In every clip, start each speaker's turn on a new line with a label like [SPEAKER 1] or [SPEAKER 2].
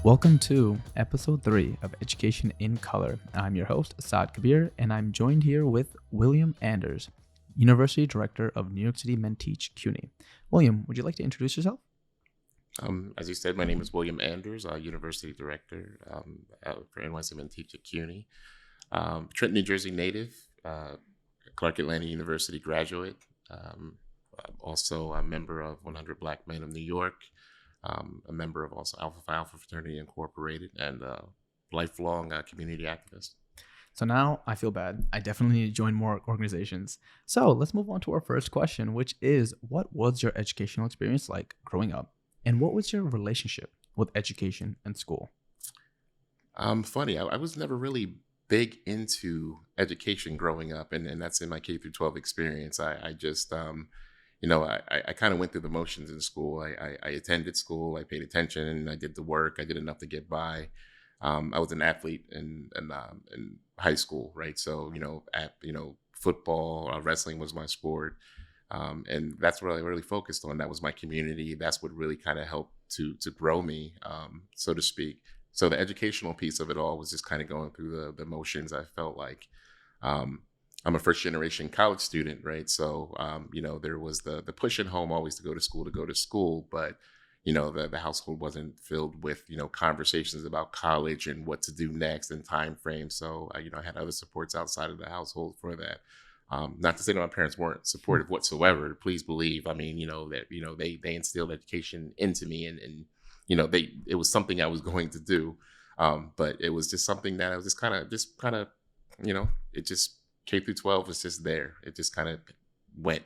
[SPEAKER 1] Welcome to episode 3 of Education in Color. I'm your host, Saad Kabir, and I'm joined here with William Anders, University Director of New York City Menteach CUNY. William, would you like to introduce yourself?
[SPEAKER 2] As you said, my name is William Anders, University Director for NYC Menteach at CUNY. Trenton, New Jersey native, Clark Atlanta University graduate, also a member of 100 Black Men of New York, a member of also Alpha Phi Alpha Fraternity Incorporated, and lifelong community activist.
[SPEAKER 1] So now I feel bad. I definitely need to join more organizations. So let's move on to our first question, which is, what was your educational experience like growing up? And what was your relationship with education and school?
[SPEAKER 2] Funny, I was never really big into education growing up, and that's in my K through 12 experience. I just, I kind of went through the motions in school. I attended school, I paid attention, I did the work, I did enough to get by. I was an athlete in high school, right? So, football, wrestling was my sport. And that's what I really focused on. That was my community. That's what really kind of helped to grow me, so to speak. So the educational piece of it all was just kind of going through the motions. I felt like I'm a first generation college student, right? So, there was the push at home always to go to school. But, the household wasn't filled with, conversations about college and what to do next and time frames. So, I had other supports outside of the household for that. Not to say that my parents weren't supportive whatsoever. Please believe. That they instilled education into me, and it was something I was going to do. But it was just something that I was just kind of, it just K through 12 was just there. It just kind of went,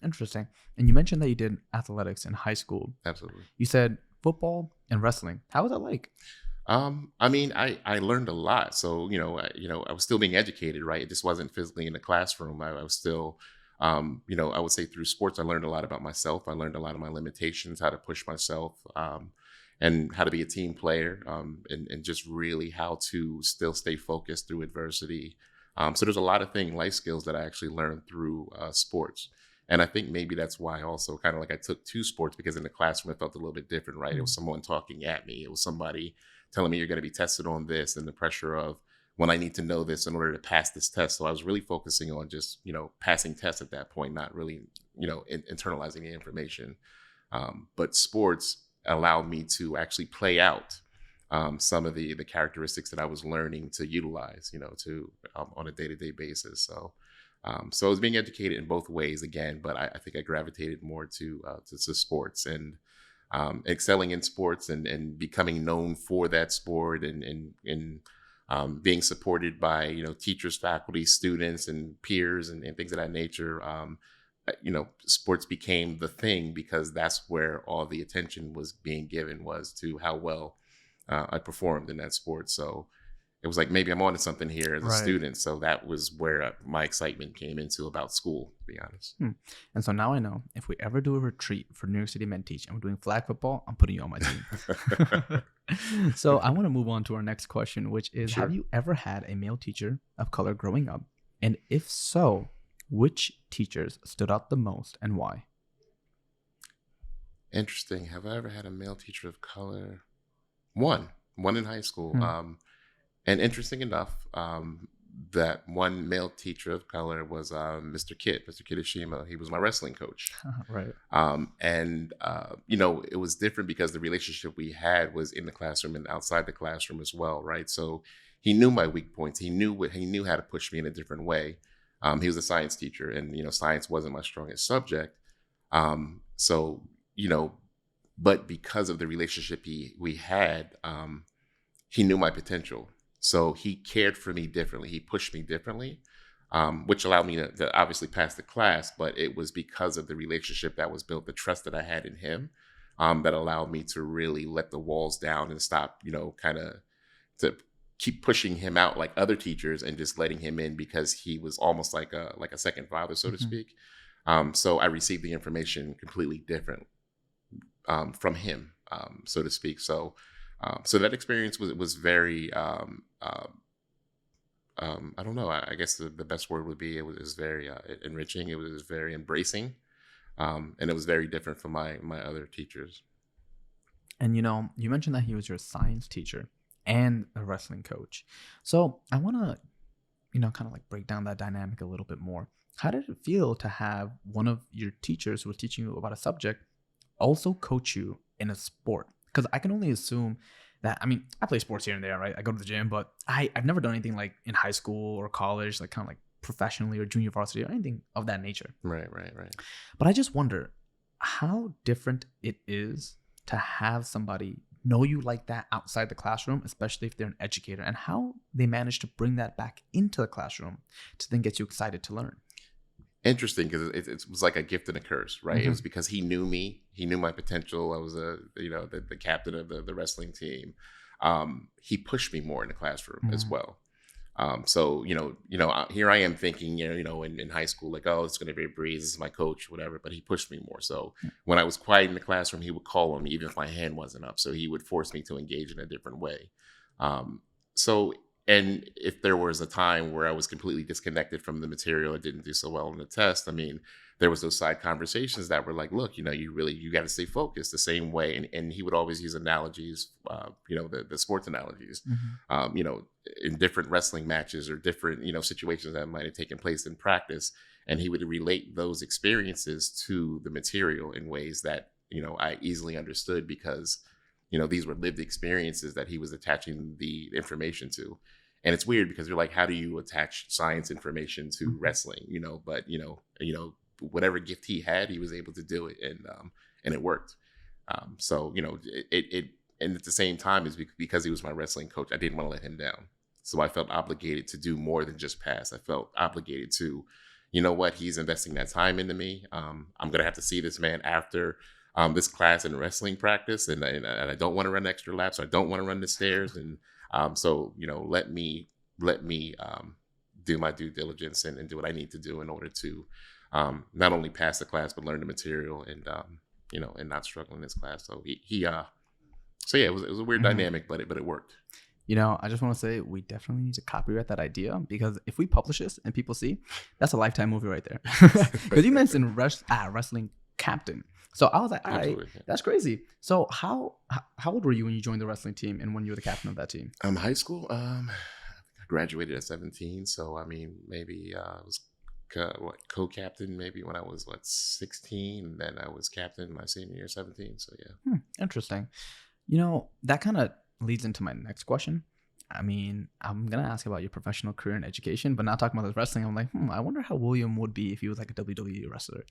[SPEAKER 1] Interesting. And you mentioned that you did athletics in high school.
[SPEAKER 2] Absolutely.
[SPEAKER 1] You said football and wrestling. How was that like?
[SPEAKER 2] I learned a lot. So, I was still being educated, right? It just wasn't physically in the classroom. I was still, I would say through sports, I learned a lot about myself. I learned a lot of my limitations, how to push myself, and how to be a team player, and just really how to still stay focused through adversity. So there's a lot of life skills that I actually learned through sports. And I think maybe that's why also kind of like I took to sports, because in the classroom, it felt a little bit different, right? It was someone talking at me. It was somebody telling me you're going to be tested on this, and the pressure of when I need to know this in order to pass this test. So I was really focusing on just, passing tests at that point, not really, internalizing the information. But sports allowed me to actually play out some of the characteristics that I was learning to utilize, on a day-to-day basis. So I was being educated in both ways again, but I think I gravitated more to sports and excelling in sports and becoming known for that sport and being supported by, teachers, faculty, students, and peers and things of that nature. Sports became the thing because that's where all the attention was being given, was to how well I performed in that sport. So it was like, maybe I'm onto something here as a student. So that was where my excitement came into about school, to be honest.
[SPEAKER 1] And so now I know if we ever do a retreat for New York City Menteach and we're doing flag football, I'm putting you on my team. So I want to move on to our next question, which is,
[SPEAKER 2] Sure.
[SPEAKER 1] Have you ever had a male teacher of color growing up? And if so, which teachers stood out the most and why?
[SPEAKER 2] Interesting. Have I ever had a male teacher of color? One in high school. And interesting enough, that one male teacher of color was Mr. Kidashima. He was my wrestling coach.
[SPEAKER 1] Right.
[SPEAKER 2] It was different because the relationship we had was in the classroom and outside the classroom as well, right? So he knew my weak points. He knew how to push me in a different way. He was a science teacher, and science wasn't my strongest subject. But because of the relationship we had, he knew my potential. So he cared for me differently. He pushed me differently, which allowed me to obviously pass the class. But it was because of the relationship that was built, the trust that I had in him, that allowed me to really let the walls down and stop, kind of to keep pushing him out like other teachers and just letting him in because he was almost like a second father, so to speak. So I received the information completely different from him, so to speak. So that experience was very, I don't know, I guess the best word would be it was very enriching. It was very embracing, and it was very different from my other teachers.
[SPEAKER 1] And you mentioned that he was your science teacher and a wrestling coach. So I want to, kind of like break down that dynamic a little bit more. How did it feel to have one of your teachers who was teaching you about a subject also coach you in a sport? Because I can only assume that, I mean, I play sports here and there, right? I go to the gym, but I've never done anything like in high school or college, like kind of like professionally or junior varsity or anything of that nature.
[SPEAKER 2] Right, right, right.
[SPEAKER 1] But I just wonder how different it is to have somebody know you like that outside the classroom, especially if they're an educator, and how they manage to bring that back into the classroom to then get you excited to learn.
[SPEAKER 2] Interesting, because it was like a gift and a curse, right? It
[SPEAKER 1] Mm-hmm.
[SPEAKER 2] was because he knew me, he knew my potential. I was the captain of the wrestling team. He pushed me more in the classroom as
[SPEAKER 1] Mm-hmm.
[SPEAKER 2] well. So here I am thinking, in high school, like, oh, it's going to be a breeze. This is my coach, whatever. But he pushed me more. So when I was quiet in the classroom, he would call on me, even if my hand wasn't up. So he would force me to engage in a different way. Um, so, and if there was a time where I was completely disconnected from the material, I didn't do so well on the test. I mean, there was those side conversations that were like, look, you got to stay focused the same way. And he would always use analogies, the sports analogies,
[SPEAKER 1] Mm-hmm.
[SPEAKER 2] in different wrestling matches or different, situations that might have taken place in practice. And he would relate those experiences to the material in ways that, I easily understood because, these were lived experiences that he was attaching the information to. And it's weird because you're like, how do you attach science information to
[SPEAKER 1] Mm-hmm.
[SPEAKER 2] wrestling? But whatever gift he had, he was able to do it, and it worked. So it and at the same time is because he was my wrestling coach, I didn't want to let him down. So I felt obligated to do more than just pass. I felt obligated to, what, he's investing that time into me. I'm gonna have to see this man after this class in wrestling practice, and I don't want to run extra laps. I don't want to run the stairs, and so let me do my due diligence and do what I need to do in order to not only pass the class but learn the material and not struggle in this class. So so yeah, it was a weird
[SPEAKER 1] Mm-hmm.
[SPEAKER 2] dynamic, but it worked.
[SPEAKER 1] I just want to say we definitely need to copyright that idea, because if we publish this and people see, that's a Lifetime movie right there. Because you mentioned wrestling captain. So I was like, all right,
[SPEAKER 2] Absolutely. Yeah.
[SPEAKER 1] that's crazy. So how old were you when you joined the wrestling team and when you were the captain of that team?
[SPEAKER 2] High school. I graduated at 17, so I mean maybe I was co-captain maybe when I was 16, and then I was captain my senior year, 17. So yeah.
[SPEAKER 1] Interesting. That kind of leads into my next question. I mean, I'm gonna ask about your professional career in education, but not talking about this wrestling. I'm like, I wonder how William would be if he was like a WWE wrestler.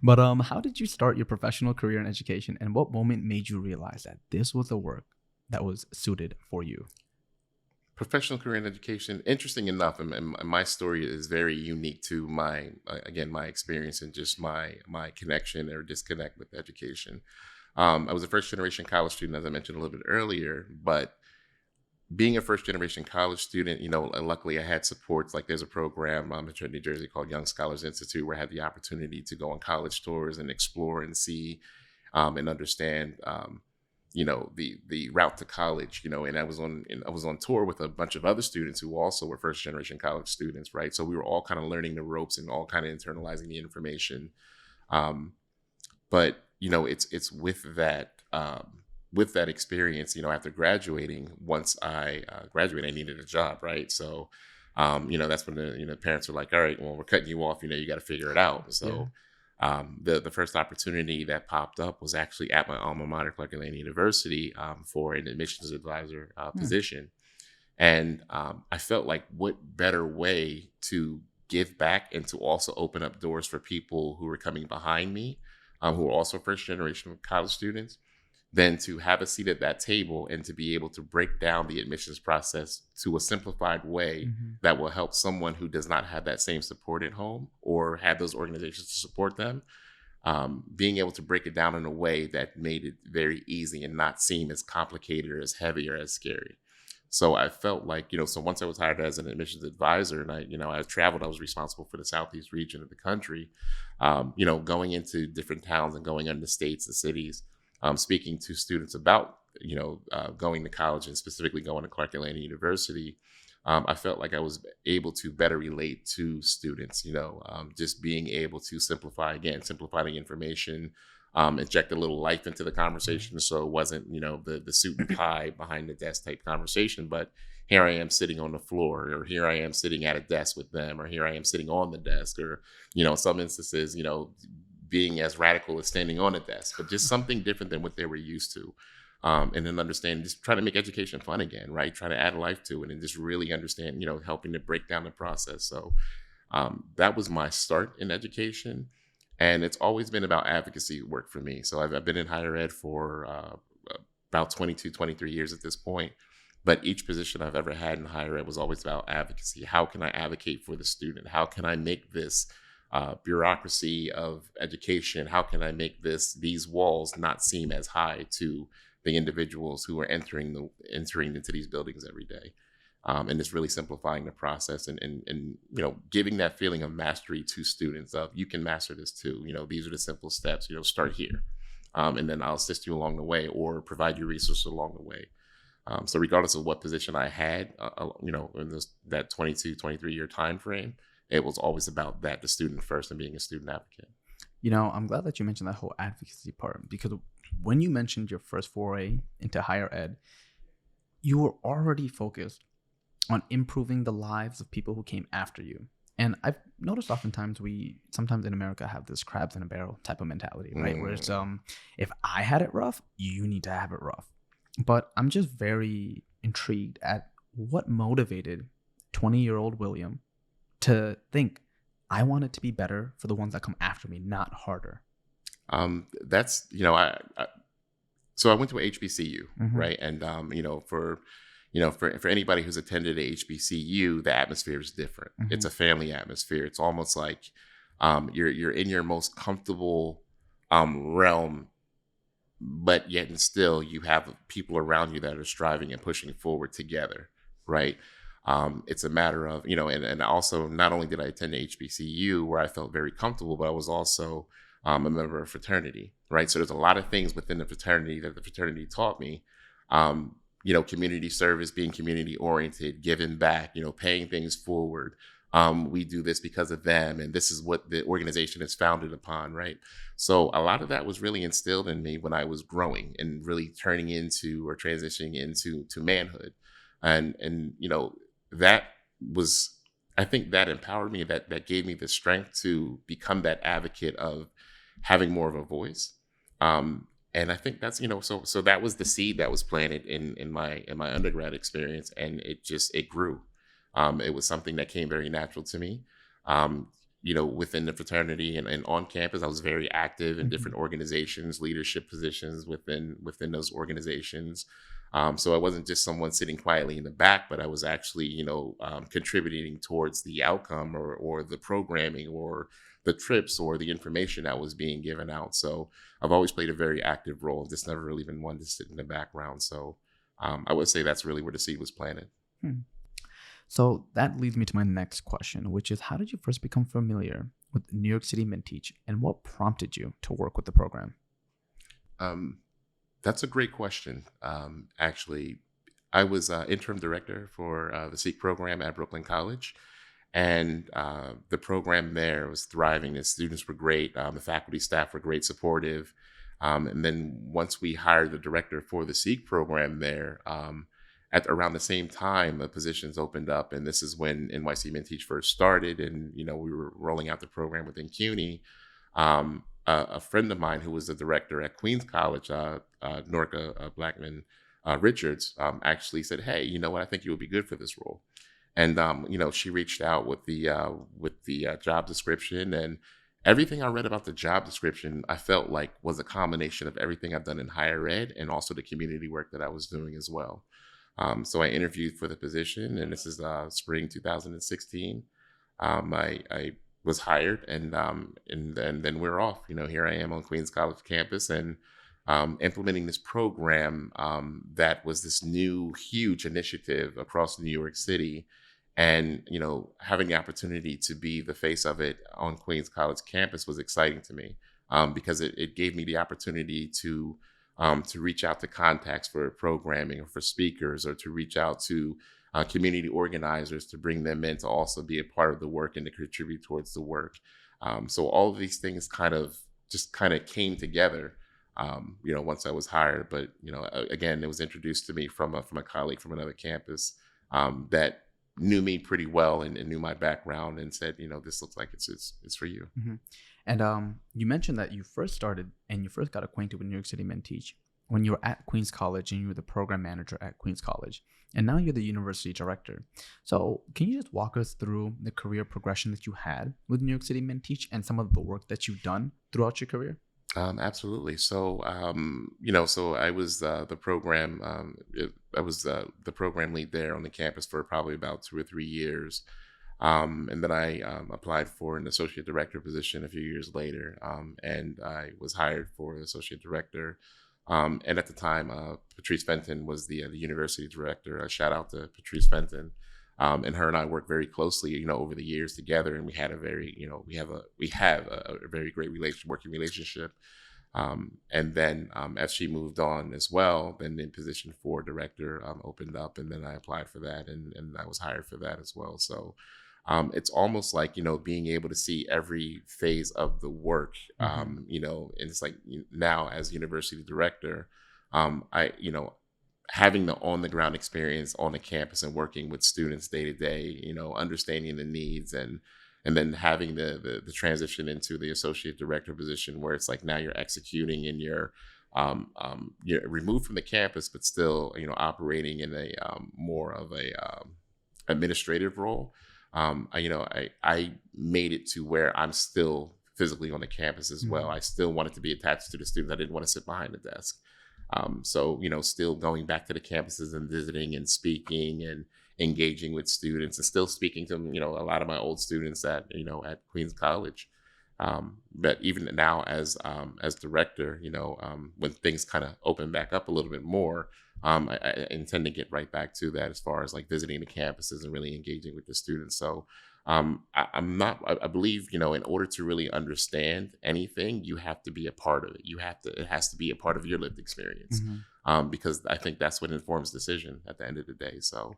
[SPEAKER 1] But how did you start your professional career in education, and what moment made you realize that this was the work that was suited for you?
[SPEAKER 2] Professional career in education, interesting enough, and my story is very unique to my again my experience and just my connection or disconnect with education. I was a first generation college student, as I mentioned a little bit earlier, but being a first generation college student, luckily I had supports. Like there's a program in New Jersey called Young Scholars Institute, where I had the opportunity to go on college tours and explore and see and understand the route to college, and I was on tour with a bunch of other students who also were first generation college students, right? So we were all kind of learning the ropes and all kind of internalizing the information. But it's with that experience, after graduating, once I graduated, I needed a job, right? So that's when the parents were like, all right, well, we're cutting you off, you got to figure it out.
[SPEAKER 1] Yeah.
[SPEAKER 2] So the first opportunity that popped up was actually at my alma mater, Clark-Atlanta University, for an admissions advisor
[SPEAKER 1] Hmm.
[SPEAKER 2] position. And I felt like, what better way to give back and to also open up doors for people who were coming behind me, who are also first generation college students, than to have a seat at that table and to be able to break down the admissions process to a simplified way
[SPEAKER 1] Mm-hmm.
[SPEAKER 2] that will help someone who does not have that same support at home or have those organizations to support them. Being able to break it down in a way that made it very easy and not seem as complicated or as heavy or as scary. So I felt like, so once I was hired as an admissions advisor and I traveled, I was responsible for the Southeast region of the country, going into different towns and going into states and cities, speaking to students about, going to college and specifically going to Clark-Atlanta University. I felt like I was able to better relate to students, just being able to simplify the information, inject a little life into the conversation. So it wasn't, the suit and tie behind the desk type conversation, but here I am sitting on the floor, or here I am sitting at a desk with them, or here I am sitting on the desk, or, in some instances, being as radical as standing on a desk, but just something different than what they were used to. And then understand, just trying to make education fun again, right? Trying to add life to it and just really understand, helping to break down the process. So that was my start in education. And it's always been about advocacy work for me. So I've been in higher ed for about 22, 23 years at this point. But each position I've ever had in higher ed was always about advocacy. How can I advocate for the student? How can I make this bureaucracy of education? How can I make these walls not seem as high to the individuals who are entering into these buildings every day? And it's really simplifying the process and giving that feeling of mastery to students of, you can master this too. These are the simple steps. Start here, and then I'll assist you along the way, or provide you resources along the way. So regardless of what position I had, in that 22, 23 year time frame, it was always about the student first and being a student advocate.
[SPEAKER 1] I'm glad that you mentioned that whole advocacy part, because when you mentioned your first foray into higher ed, you were already focused on improving the lives of people who came after you. And I've noticed sometimes in America have this crabs in a barrel type of mentality, right? Where it's, if I had it rough, you need to have it rough. But I'm just very intrigued at what motivated 20-year-old William to think, I want it to be better for the ones that come after me, not harder.
[SPEAKER 2] So I went to a HBCU, right? And, for anybody who's attended a HBCU, the atmosphere is different. It's a family atmosphere. It's almost like you're in your most comfortable realm, but yet and still you have people around you that are striving and pushing forward together, right? It's a matter of, and also not only did I attend HBCU where I felt very comfortable, but I was also a member of a fraternity, right? So there's a lot of things within the fraternity that the fraternity taught me. Community service, being community oriented, giving back, paying things forward. We do this because of them, and this is what the organization is founded upon, right? So a lot of that was really instilled in me when I was growing and really turning into or transitioning into manhood. And that was, I think that empowered me, that gave me the strength to become that advocate of having more of a voice. And I think that's, so that was the seed that was planted in my undergrad experience, and it grew. It was something that came very natural to me. Within the fraternity and on campus, I was very active in different organizations, leadership positions within those organizations. So I wasn't just someone sitting quietly in the back, but I was actually, contributing towards the outcome or the programming or the trips or the information that was being given out. So I've always played a very active role, just never really been one to sit in the background. So I would say that's really where the seed was planted.
[SPEAKER 1] So that leads me to my next question, which is, how did you first become familiar with New York City MinTeach, and what prompted you to work with the program?
[SPEAKER 2] That's a great question. Actually, I was interim director for the SEEK program at Brooklyn College. And the program there was thriving. The students were great. The faculty staff were great, supportive. And then once we hired the director for the SEEK program there, at around the same time, the positions opened up. And this is when NYC MinTeach first started. And, we were rolling out the program within CUNY. A friend of mine who was the director at Queens College, Norca Blackman Richards, actually said, hey, you know what? I think you would be good for this role. And, she reached out with the job description, and everything I read about the job description, I felt like was a combination of everything I've done in higher ed and also the community work that I was doing as well. So I interviewed for the position, and this is spring 2016. I was hired, and then we're off. Here I am on Queens College campus, and implementing this program that was this new, huge initiative across New York City. And, having the opportunity to be the face of it on Queens College campus was exciting to me because it gave me the opportunity to reach out to contacts for programming or for speakers, or to reach out to community organizers to bring them in to also be a part of the work and to contribute towards the work. So all of these things kind of just kind of came together, once I was hired. But, again, it was introduced to me from a colleague from another campus that knew me pretty well and knew my background and said, this looks like it's for you.
[SPEAKER 1] Mm-hmm. And you mentioned that you first got acquainted with New York City MenTeach when you were at Queens College and you were the program manager at Queens College. And now you're the university director. So can you just walk us through the career progression that you had with New York City MenTeach and some of the work that you've done throughout your career?
[SPEAKER 2] Absolutely. So, so I was the program. I was the program lead there on the campus for probably about 2 or 3 years, and then I applied for an associate director position a few years later, and I was hired for the associate director. And at the time, Patrice Fenton was the university director. A shout out to Patrice Fenton. And her and I worked very closely, over the years together, and we had a very, we have a very great working relationship. And then as she moved on as well, then the position for director opened up, and then I applied for that, and I was hired for that as well. So it's almost like, being able to see every phase of the work, and it's like now as university director, having the on the ground experience on the campus and working with students day to day, understanding the needs, and then having the transition into the associate director position where it's like now you're executing and you're removed from the campus, but still, operating in a more of a administrative role. I made it to where I'm still physically on the campus as well. I still wanted to be attached to the students. I didn't want to sit behind the desk. So, still going back to the campuses and visiting and speaking and engaging with students and still speaking to, a lot of my old students at Queens College. But even now as director, when things kind of open back up a little bit more, I intend to get right back to that as far as like visiting the campuses and really engaging with the students. So I believe, in order to really understand anything, you have to be a part of it. It has to be a part of your lived experience, because I think that's what informs decision at the end of the day. So,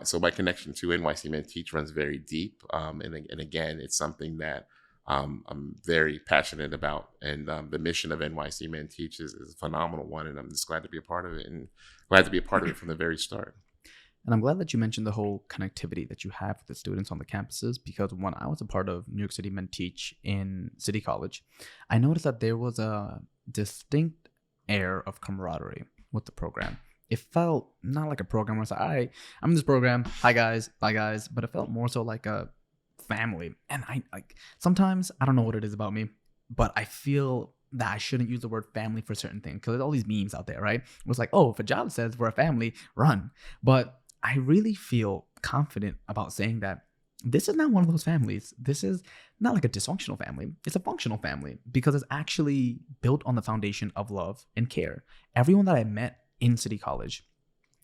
[SPEAKER 2] so my connection to NYC MenTeach runs very deep. And again, it's something that I'm very passionate about. And the mission of NYC MenTeach is a phenomenal one. And I'm just glad to be a part of it, and glad to be a part of it from the very start.
[SPEAKER 1] And I'm glad that you mentioned the whole connectivity that you have with the students on the campuses, because when I was a part of New York City MenTeach in City College, I noticed that there was a distinct air of camaraderie with the program. It felt not like a program where it's like, all right, I'm in this program. Hi, guys. Bye, guys. But it felt more so like a family. And I sometimes, I don't know what it is about me, but I feel that I shouldn't use the word family for certain things, because there's all these memes out there, right? It was like, oh, if a job says we're a family, run. But I really feel confident about saying that this is not one of those families. This is not like a dysfunctional family. It's a functional family because it's actually built on the foundation of love and care. Everyone that I met in City College,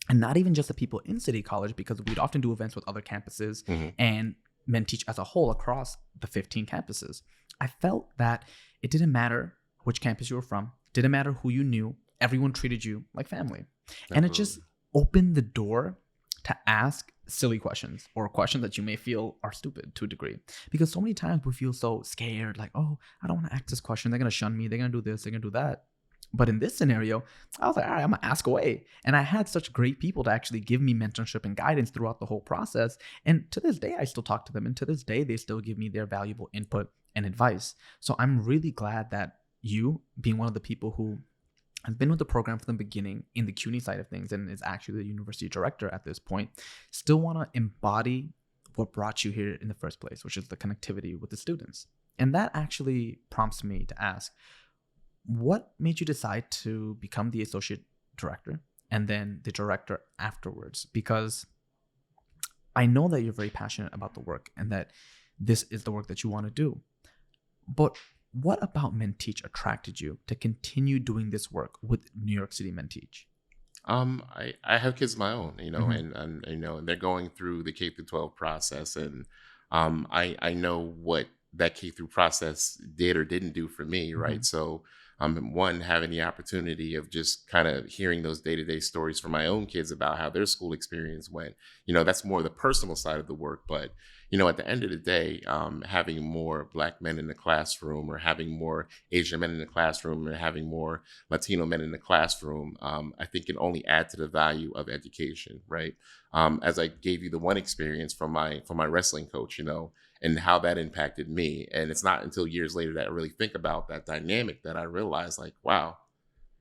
[SPEAKER 1] and not even just the people in City College, because we'd often do events with other campuses and MenTeach as a whole across the 15 campuses. I felt that it didn't matter which campus you were from, didn't matter who you knew, everyone treated you like family. Absolutely. And it just opened the door to ask silly questions, or questions that you may feel are stupid to a degree. Because so many times we feel so scared, like, oh, I don't want to ask this question. They're going to shun me. They're going to do this. They're going to do that. But in this scenario, I was like, all right, I'm going to ask away. And I had such great people to actually give me mentorship and guidance throughout the whole process. And to this day, I still talk to them. And to this day, they still give me their valuable input and advice. So I'm really glad that you, being one of the people who has been with the program from the beginning in the CUNY side of things and is actually the university director at this point, still want to embody what brought you here in the first place, which is the connectivity with the students. And that actually prompts me to ask, what made you decide to become the associate director and then the director afterwards? Because I know that you're very passionate about the work and that this is the work that you want to do. But what about MenTeach attracted you to continue doing this work with New York City MenTeach?
[SPEAKER 2] I have kids of my own, and they're going through the K through 12 process, and I know what that K through process did or didn't do for me, right? So one, having the opportunity of just kind of hearing those day-to-day stories from my own kids about how their school experience went, that's more the personal side of the work. But, at the end of the day, having more Black men in the classroom, or having more Asian men in the classroom, or having more Latino men in the classroom, I think can only add to the value of education, right? As I gave you the one experience from my wrestling coach, and how that impacted me. And it's not until years later that I really think about that dynamic that I realized, like, wow,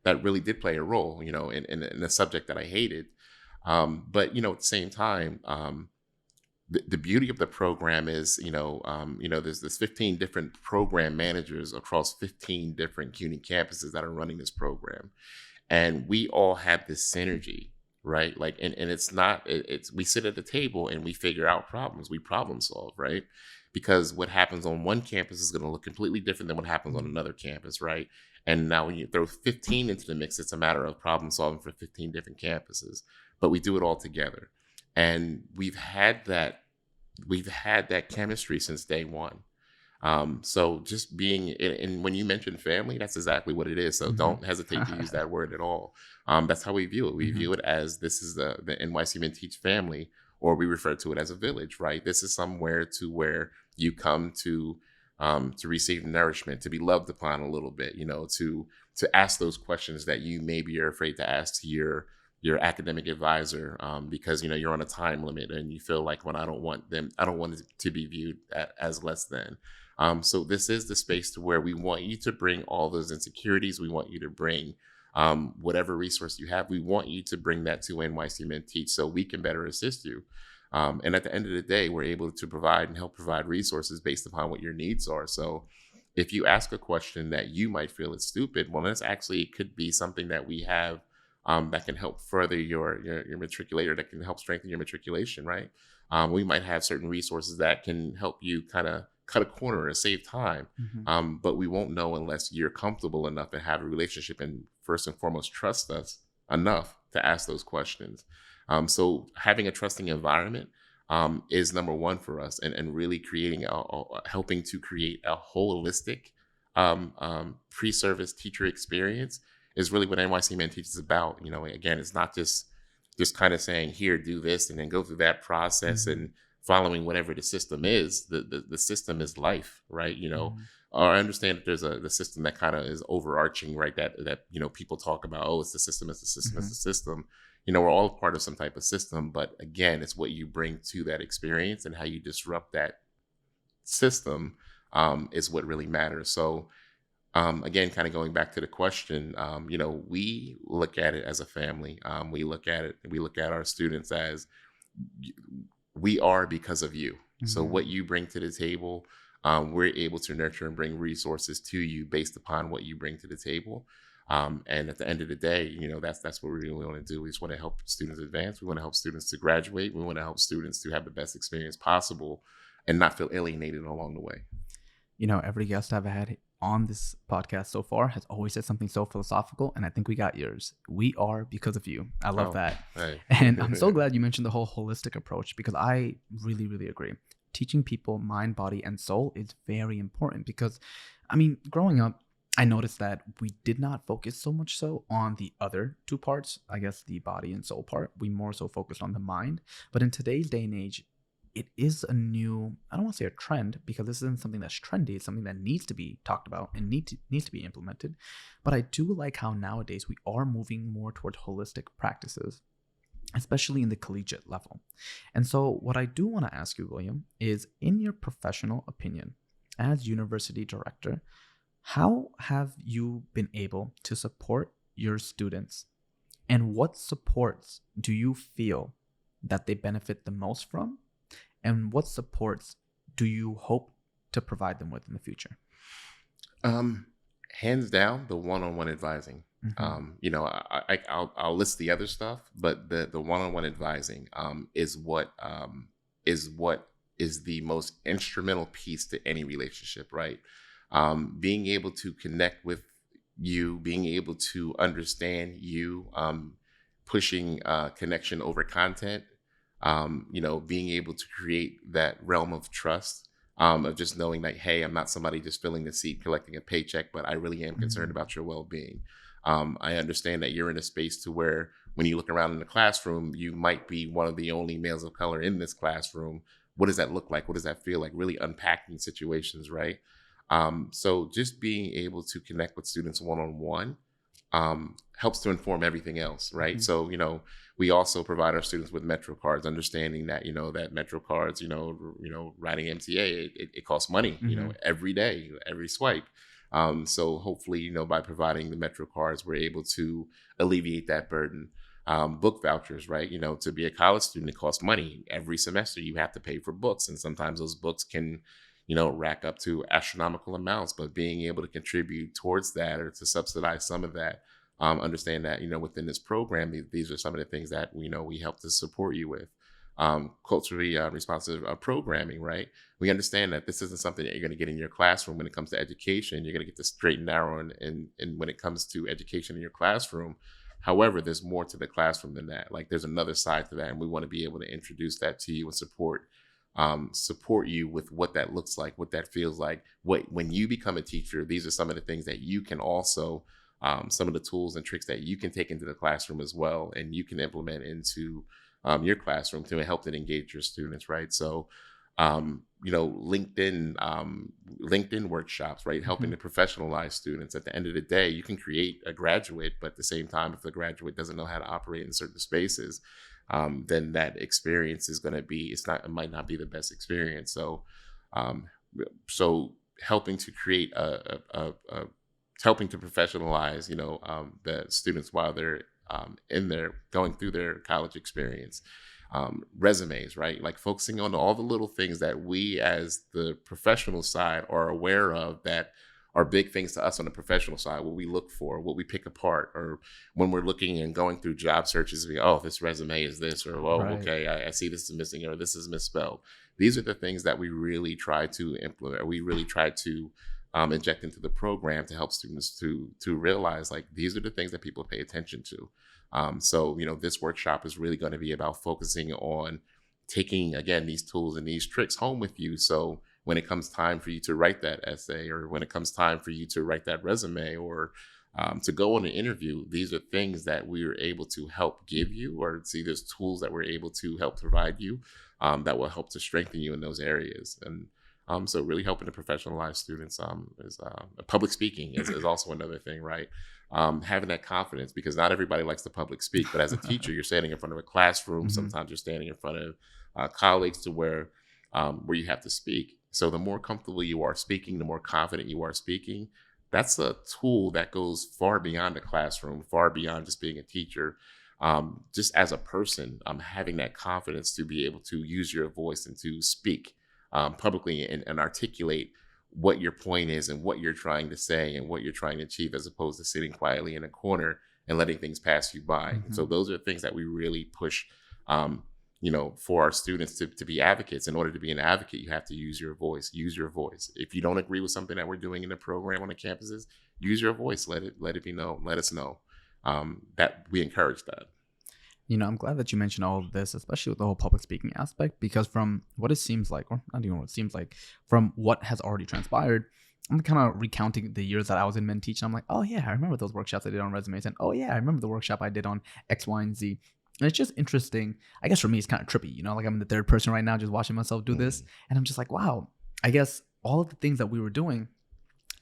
[SPEAKER 2] that really did play a role, in a subject that I hated. But at the same time, the beauty of the program is, there's 15 different program managers across 15 different CUNY campuses that are running this program, and we all have this synergy, right? Like, and it's not, it's we sit at the table and we figure out problems, we problem solve, right? Because what happens on one campus is going to look completely different than what happens on another campus, right? And now when you throw 15 into the mix, it's a matter of problem solving for 15 different campuses, but we do it all together. And we've had that chemistry since day one. So just being, and when you mention family, that's exactly what it is. So don't hesitate to use that word at all. That's how we view it. We view it as, this is the NYC Men Teach family, or we refer to it as a village, right? This is somewhere to where you come to receive nourishment, to be loved upon a little bit, to ask those questions that you maybe are afraid to ask to your academic advisor, because you're on a time limit and you feel like, when I don't want it to be viewed as less than. So this is the space to where we want you to bring all those insecurities. We want you to bring whatever resource you have. We want you to bring that to NYC Men Teach so we can better assist you. And at the end of the day, we're able to provide and help provide resources based upon what your needs are. So if you ask a question that you might feel is stupid, well, that's actually, it could be something that we have that can help further your matriculator, that can help strengthen your matriculation, right? We might have certain resources that can help you kind of cut a corner and save time. But we won't know unless you're comfortable enough and have a relationship, and first and foremost, trust us enough to ask those questions. So having a trusting environment is number one for us, and really creating helping to create a holistic pre-service teacher experience is really what NYC Men Teach is about. Again, it's not just kind of saying, here, do this, and then go through that process and following whatever the system is. The system is life, right? I understand that there's the system that kind of is overarching, right? That people talk about, oh, it's the system, it's the system, it's the system. We're all part of some type of system, but again, it's what you bring to that experience and how you disrupt that system is what really matters. So again, kind of going back to the question, we look at it as a family. We look at our students as, we are because of you. So what you bring to the table, we're able to nurture and bring resources to you based upon what you bring to the table. And at the end of the day, that's what we really want to do. We just want to help students advance. We want to help students to graduate. We want to help students to have the best experience possible and not feel alienated along the way.
[SPEAKER 1] Every guest I've had on this podcast so far has always said something so philosophical, and I think we got yours. We are because of you. I love that. Hey. And I'm so glad you mentioned the whole holistic approach, because I really, really agree. Teaching people mind, body, and soul is very important, because, growing up, I noticed that we did not focus so much so on the other two parts, I guess the body and soul part. We more so focused on the mind. But in today's day and age, it is a new, I don't want to say a trend, because this isn't something that's trendy. It's something that needs to be talked about and needs to be implemented. But I do like how nowadays we are moving more towards holistic practices, especially in the collegiate level. And so what I do want to ask you, William, is, in your professional opinion, as university director, how have you been able to support your students, and what supports do you feel that they benefit the most from? And what supports do you hope to provide them with in the future?
[SPEAKER 2] Hands down, the one-on-one advising. I'll list the other stuff, but the one-on-one advising is what is the most instrumental piece to any relationship, right? Being able to connect with you, being able to understand you, pushing connection over content. Being able to create that realm of trust, of just knowing that, hey, I'm not somebody just filling the seat, collecting a paycheck, but I really am concerned about your well-being. I understand that you're in a space to where when you look around in the classroom, you might be one of the only males of color in this classroom, what does that look like? What does that feel like? Really unpacking situations, right? So just being able to connect with students one-on-one helps to inform everything else, right?
[SPEAKER 1] Mhm.
[SPEAKER 2] So, we also provide our students with Metro cards, understanding that, that Metro cards, writing MTA, it costs money,
[SPEAKER 1] Mhm.
[SPEAKER 2] every day, every swipe. So hopefully, by providing the Metro cards, we're able to alleviate that burden. Book vouchers, right? To be a college student, it costs money. Every semester you have to pay for books. And sometimes those books can, rack up to astronomical amounts, but being able to contribute towards that or to subsidize some of that, understand that, within this program, these are some of the things that we help to support you with. Culturally responsive programming, right? We understand that this isn't something that you're going to get in your classroom when it comes to education. You're going to get the straight and narrow, and when it comes to education in your classroom. However, there's more to the classroom than that. Like there's another side to that, and we want to be able to introduce that to you and support you with what that looks like, what that feels like. When you become a teacher, these are some of the things that you can also, some of the tools and tricks that you can take into the classroom as well, and you can implement into your classroom to help and engage your students, right? So, LinkedIn workshops, right? Helping
[SPEAKER 1] Mhm.
[SPEAKER 2] to professionalize students. At the end of the day, you can create a graduate, but at the same time, if the graduate doesn't know how to operate in certain spaces, then that experience is going to be, it might not be the best experience. So, um, so helping to create helping to professionalize, the students while they're in their going through their college experience. Resumes, right? Like focusing on all the little things that we as the professional side are aware of that are big things to us on the professional side, what we look for, what we pick apart, or when we're looking and going through job searches, this resume is this, or, oh,
[SPEAKER 1] Right.
[SPEAKER 2] okay, I see this is missing, or this is misspelled. These are the things that we really try to implement, or we really try to inject into the program to help students to realize like these are the things that people pay attention to. So, this workshop is really going to be about focusing on taking, again, these tools and these tricks home with you. So when it comes time for you to write that essay, or when it comes time for you to write that resume, or to go on an interview, these are things that we are able to help give you, or see there's tools that we're able to help provide you that will help to strengthen you in those areas. And so really helping to professionalize students is public speaking is also another thing, right? Having that confidence, because not everybody likes to public speak, but as a teacher, you're standing in front of a classroom.
[SPEAKER 1] Mhm.
[SPEAKER 2] Sometimes you're standing in front of colleagues to where you have to speak. So the more comfortable you are speaking, the more confident you are speaking. That's a tool that goes far beyond the classroom, far beyond just being a teacher. Just as a person, having that confidence to be able to use your voice and to speak publicly, and articulate what your point is and what you're trying to say and what you're trying to achieve, as opposed to sitting quietly in a corner and letting things pass you by. So
[SPEAKER 1] Mhm.
[SPEAKER 2] those are things that we really push, for our students to be advocates. In order to be an advocate, you have to use your voice. Use your voice. If you don't agree with something that we're doing in the program on the campuses, use your voice. Let it be known. Let us know that we encourage that.
[SPEAKER 1] I'm glad that you mentioned all of this, especially with the whole public speaking aspect, because from what it seems like, or not even what it seems like, from what has already transpired, I'm kind of recounting the years that I was in Men Teach, and I'm like, oh yeah, I remember those workshops I did on resumes, and oh yeah, I remember the workshop I did on X, Y, and Z. And it's just interesting. I guess for me, it's kind of trippy, like I'm in the third person right now, just watching myself do this,
[SPEAKER 2] Mm,
[SPEAKER 1] and I'm just like, wow. I guess all of the things that we were doing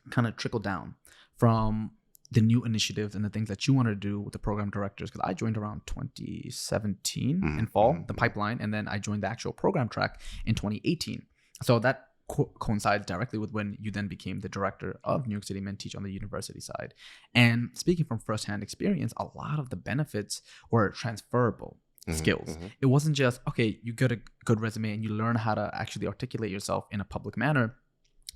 [SPEAKER 1] kind of trickle down from the new initiatives and the things that you want to do with the program directors. Because I joined around 2017 in
[SPEAKER 2] mm,
[SPEAKER 1] fall,
[SPEAKER 2] mm,
[SPEAKER 1] the
[SPEAKER 2] mm.
[SPEAKER 1] pipeline, and then I joined the actual program track in 2018. So that coincides directly with when you then became the director of New York City Men Teach on the university side. And speaking from firsthand experience, a lot of the benefits were transferable
[SPEAKER 2] Mhm,
[SPEAKER 1] skills.
[SPEAKER 2] mhm.
[SPEAKER 1] It wasn't just, okay, you get a good resume and you learn how to actually articulate yourself in a public manner.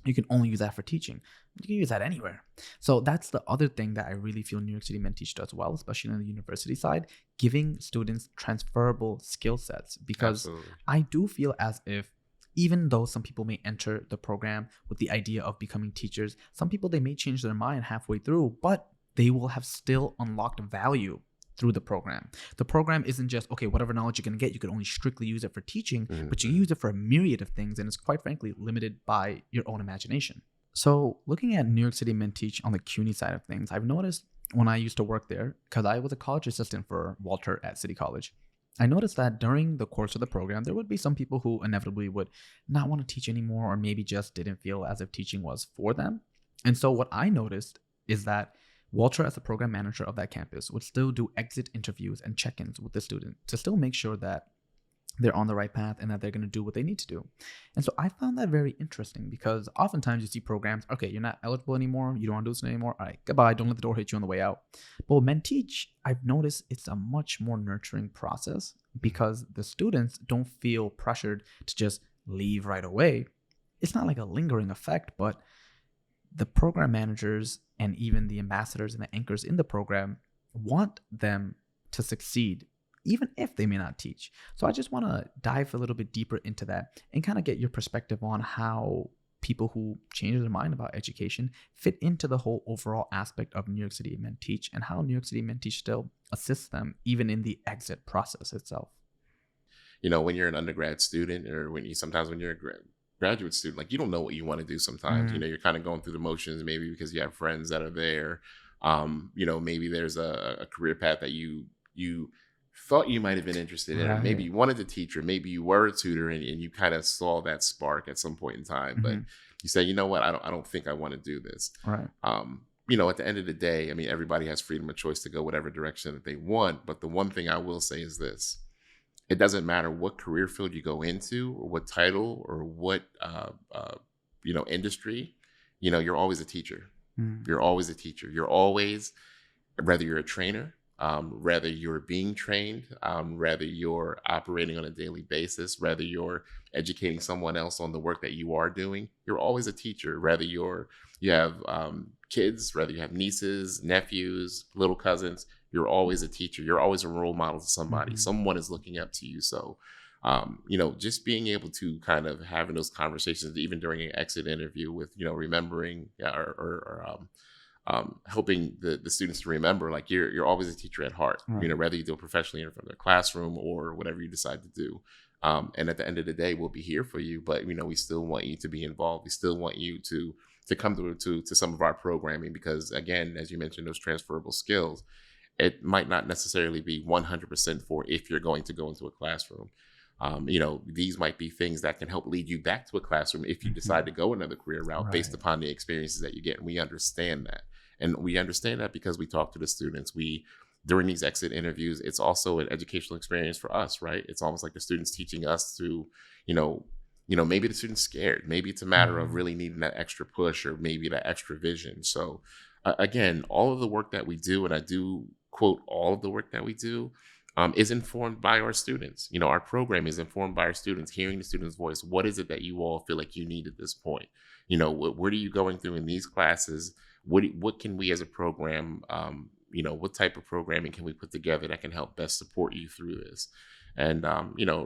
[SPEAKER 1] You can only use that for teaching. You can use that anywhere. So that's the other thing that I really feel New York City Men Teach does well, especially on the university side, giving students transferable skill sets. Because
[SPEAKER 2] Absolutely.
[SPEAKER 1] I do feel as if, even though some people may enter the program with the idea of becoming teachers, some people, they may change their mind halfway through, but they will have still unlocked value through the program. The program isn't just, okay, whatever knowledge you're going to get, you can only strictly use it for teaching,
[SPEAKER 2] Mhm,
[SPEAKER 1] but you can
[SPEAKER 2] mhm.
[SPEAKER 1] use it for a myriad of things, and it's quite frankly limited by your own imagination. So looking at New York City Men Teach on the CUNY side of things, I've noticed when I used to work there, because I was a college assistant for Walter at City College, I noticed that during the course of the program, there would be some people who inevitably would not want to teach anymore, or maybe just didn't feel as if teaching was for them. And so, what I noticed is that Walter, as the program manager of that campus, would still do exit interviews and check ins with the student to still make sure that they're on the right path and that they're going to do what they need to do. And so I found that very interesting because oftentimes you see programs, okay, you're not eligible anymore, you don't want to do this anymore, all right, goodbye, don't let the door hit you on the way out. But with Menteach, I've noticed it's a much more nurturing process because the students don't feel pressured to just leave right away. It's not like a lingering effect, but the program managers and even the ambassadors and the anchors in the program want them to succeed even if they may not teach. So I just want to dive a little bit deeper into that and kind of get your perspective on how people who change their mind about education fit into the whole overall aspect of New York City Menteach and how New York City Menteach still assists them even in the exit process itself.
[SPEAKER 2] When you're an undergrad student, or sometimes when you're a graduate student, like, you don't know what you want to do sometimes. You're kind of going through the motions, maybe because you have friends that are there. Maybe there's a career path that you thought you might have been interested in, or maybe you wanted to teach, or maybe you were a tutor and you kind of saw that spark at some point in time, but you say, you know what, I don't think I want to do this.
[SPEAKER 1] Right.
[SPEAKER 2] At the end of the day, I mean, everybody has freedom of choice to go whatever direction that they want. But the one thing I will say is this: it doesn't matter what career field you go into, or what title, or what industry. You're always a teacher. You're always a teacher. You're always, whether you're a trainer, whether you're being trained, whether you're operating on a daily basis, whether you're educating someone else on the work that you are doing, you're always a teacher. Whether you have kids, whether you have nieces, nephews, little cousins, you're always a teacher. You're always a role model to somebody. Someone is looking up to you. So, just being able to kind of having those conversations, even during an exit interview, with, remembering or helping the students to remember, like, you're always a teacher at heart, whether you do it professionally or from the classroom or whatever you decide to do. And at the end of the day, we'll be here for you, but we still want you to be involved. We still want you to come through to some of our programming, because, again, as you mentioned, those transferable skills, it might not necessarily be 100% for if you're going to go into a classroom. These might be things that can help lead you back to a classroom if you decide to go another career route based upon the experiences that you get. And we understand that. And we understand that because we talk to the students. During these exit interviews, it's also an educational experience for us, right? It's almost like the students teaching us to, maybe the student's scared. Maybe it's a matter of really needing that extra push, or maybe that extra vision. So again, all of the work that we do, and I do quote all of the work that we do, is informed by our students. Our program is informed by our students, hearing the students' voice. What is it that you all feel like you need at this point? What are you going through in these classes? What can we as a program, what type of programming can we put together that can help best support you through this? And,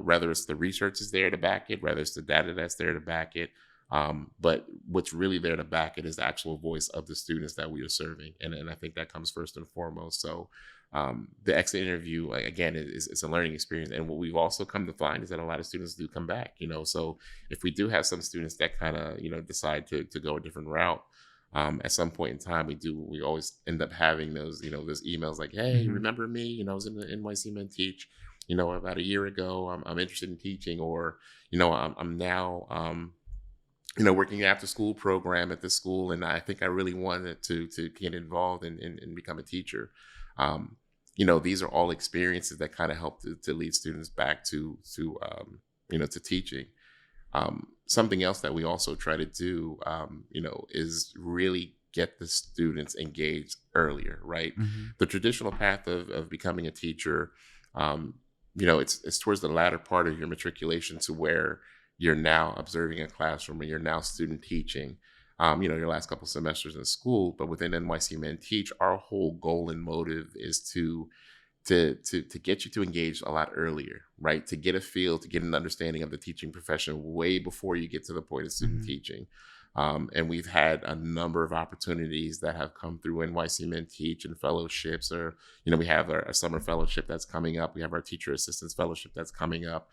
[SPEAKER 2] whether it's the research is there to back it, whether it's the data that's there to back it, but what's really there to back it is the actual voice of the students that we are serving. And I think that comes first and foremost. So the exit interview, again, is a learning experience. And what we've also come to find is that a lot of students do come back, so if we do have some students that kind of, decide to go a different route, at some point in time, we always end up having those emails like, hey, remember me? I was in the NYC Menteach, about a year ago. I'm interested in teaching, or, I'm now, working after school program at this school, and I think I really wanted to get involved and become a teacher. These are all experiences that kind of help to lead students back to teaching. Something else that we also try to do, is really get the students engaged earlier, right? The traditional path of becoming a teacher, it's towards the latter part of your matriculation, to where you're now observing a classroom, or you're now student teaching, your last couple semesters in school. But within NYC Menteach, our whole goal and motive is to get you to engage a lot earlier, right? To get a feel, to get an understanding of the teaching profession way before you get to the point of student teaching. And we've had a number of opportunities that have come through NYC Menteach and fellowships, or, we have our summer fellowship that's coming up. We have our teacher assistance fellowship that's coming up,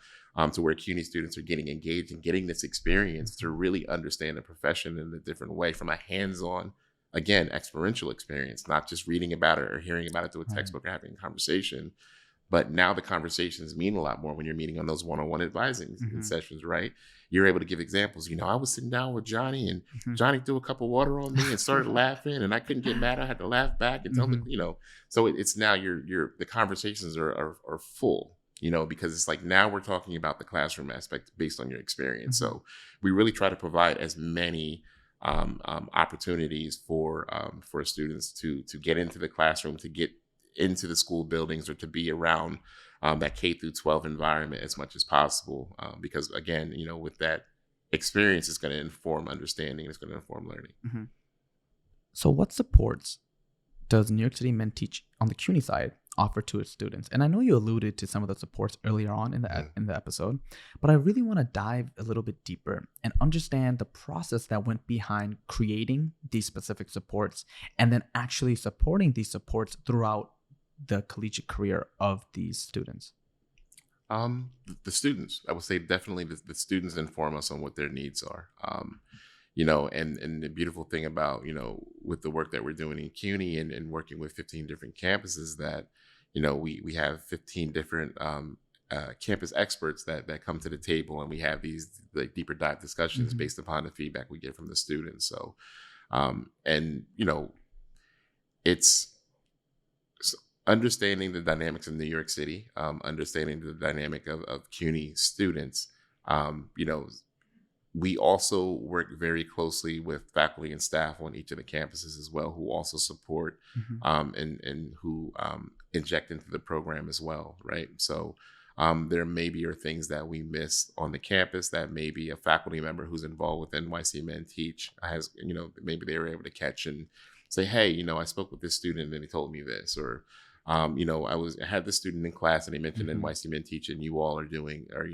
[SPEAKER 2] to where CUNY students are getting engaged and getting this experience to really understand the profession in a different way, from a hands-on, again, experiential experience, not just reading about it or hearing about it through a textbook or having a conversation, But now the conversations mean a lot more when you're meeting on those one-on-one advising
[SPEAKER 1] Mm-hmm.
[SPEAKER 2] sessions, right? You're able to give examples. I was sitting down with Johnny, and
[SPEAKER 1] Mm-hmm.
[SPEAKER 2] Johnny threw a cup of water on me and started laughing, and I couldn't get mad. I had to laugh back and tell
[SPEAKER 1] Mm-hmm.
[SPEAKER 2] him, So it's now the conversations are full, because it's like now we're talking about the classroom aspect based on your experience.
[SPEAKER 1] Mm-hmm.
[SPEAKER 2] So we really try to provide as many opportunities for students to get into the classroom, to get into the school buildings, or to be around that K through 12 environment as much as possible. Because again, with that experience, it's going to inform understanding, it's going to inform learning.
[SPEAKER 1] Mm-hmm. So what supports does New York City Men Teach on the CUNY side offer to its students? And I know you alluded to some of the supports earlier on in the episode, but I really want to dive a little bit deeper and understand the process that went behind creating these specific supports and then actually supporting these supports throughout the collegiate career of these students.
[SPEAKER 2] The students, I would say definitely the students inform us on what their needs are. And the beautiful thing about, with the work that we're doing in CUNY and working with 15 different campuses, that, we have 15 different campus experts that come to the table, and we have these like deeper dive discussions
[SPEAKER 1] Mm-hmm.
[SPEAKER 2] based upon the feedback we get from the students. So, it's understanding the dynamics of New York City, understanding the dynamic of CUNY students. We also work very closely with faculty and staff on each of the campuses as well, who also support
[SPEAKER 1] Mm-hmm.
[SPEAKER 2] and who inject into the program as well, right? So there maybe are things that we miss on the campus that maybe a faculty member who's involved with NYC Men Teach has, maybe they were able to catch and say, hey, I spoke with this student and he told me this, or I had this student in class and they mentioned
[SPEAKER 1] Mm-hmm.
[SPEAKER 2] NYC Men Teach, and you all are doing, or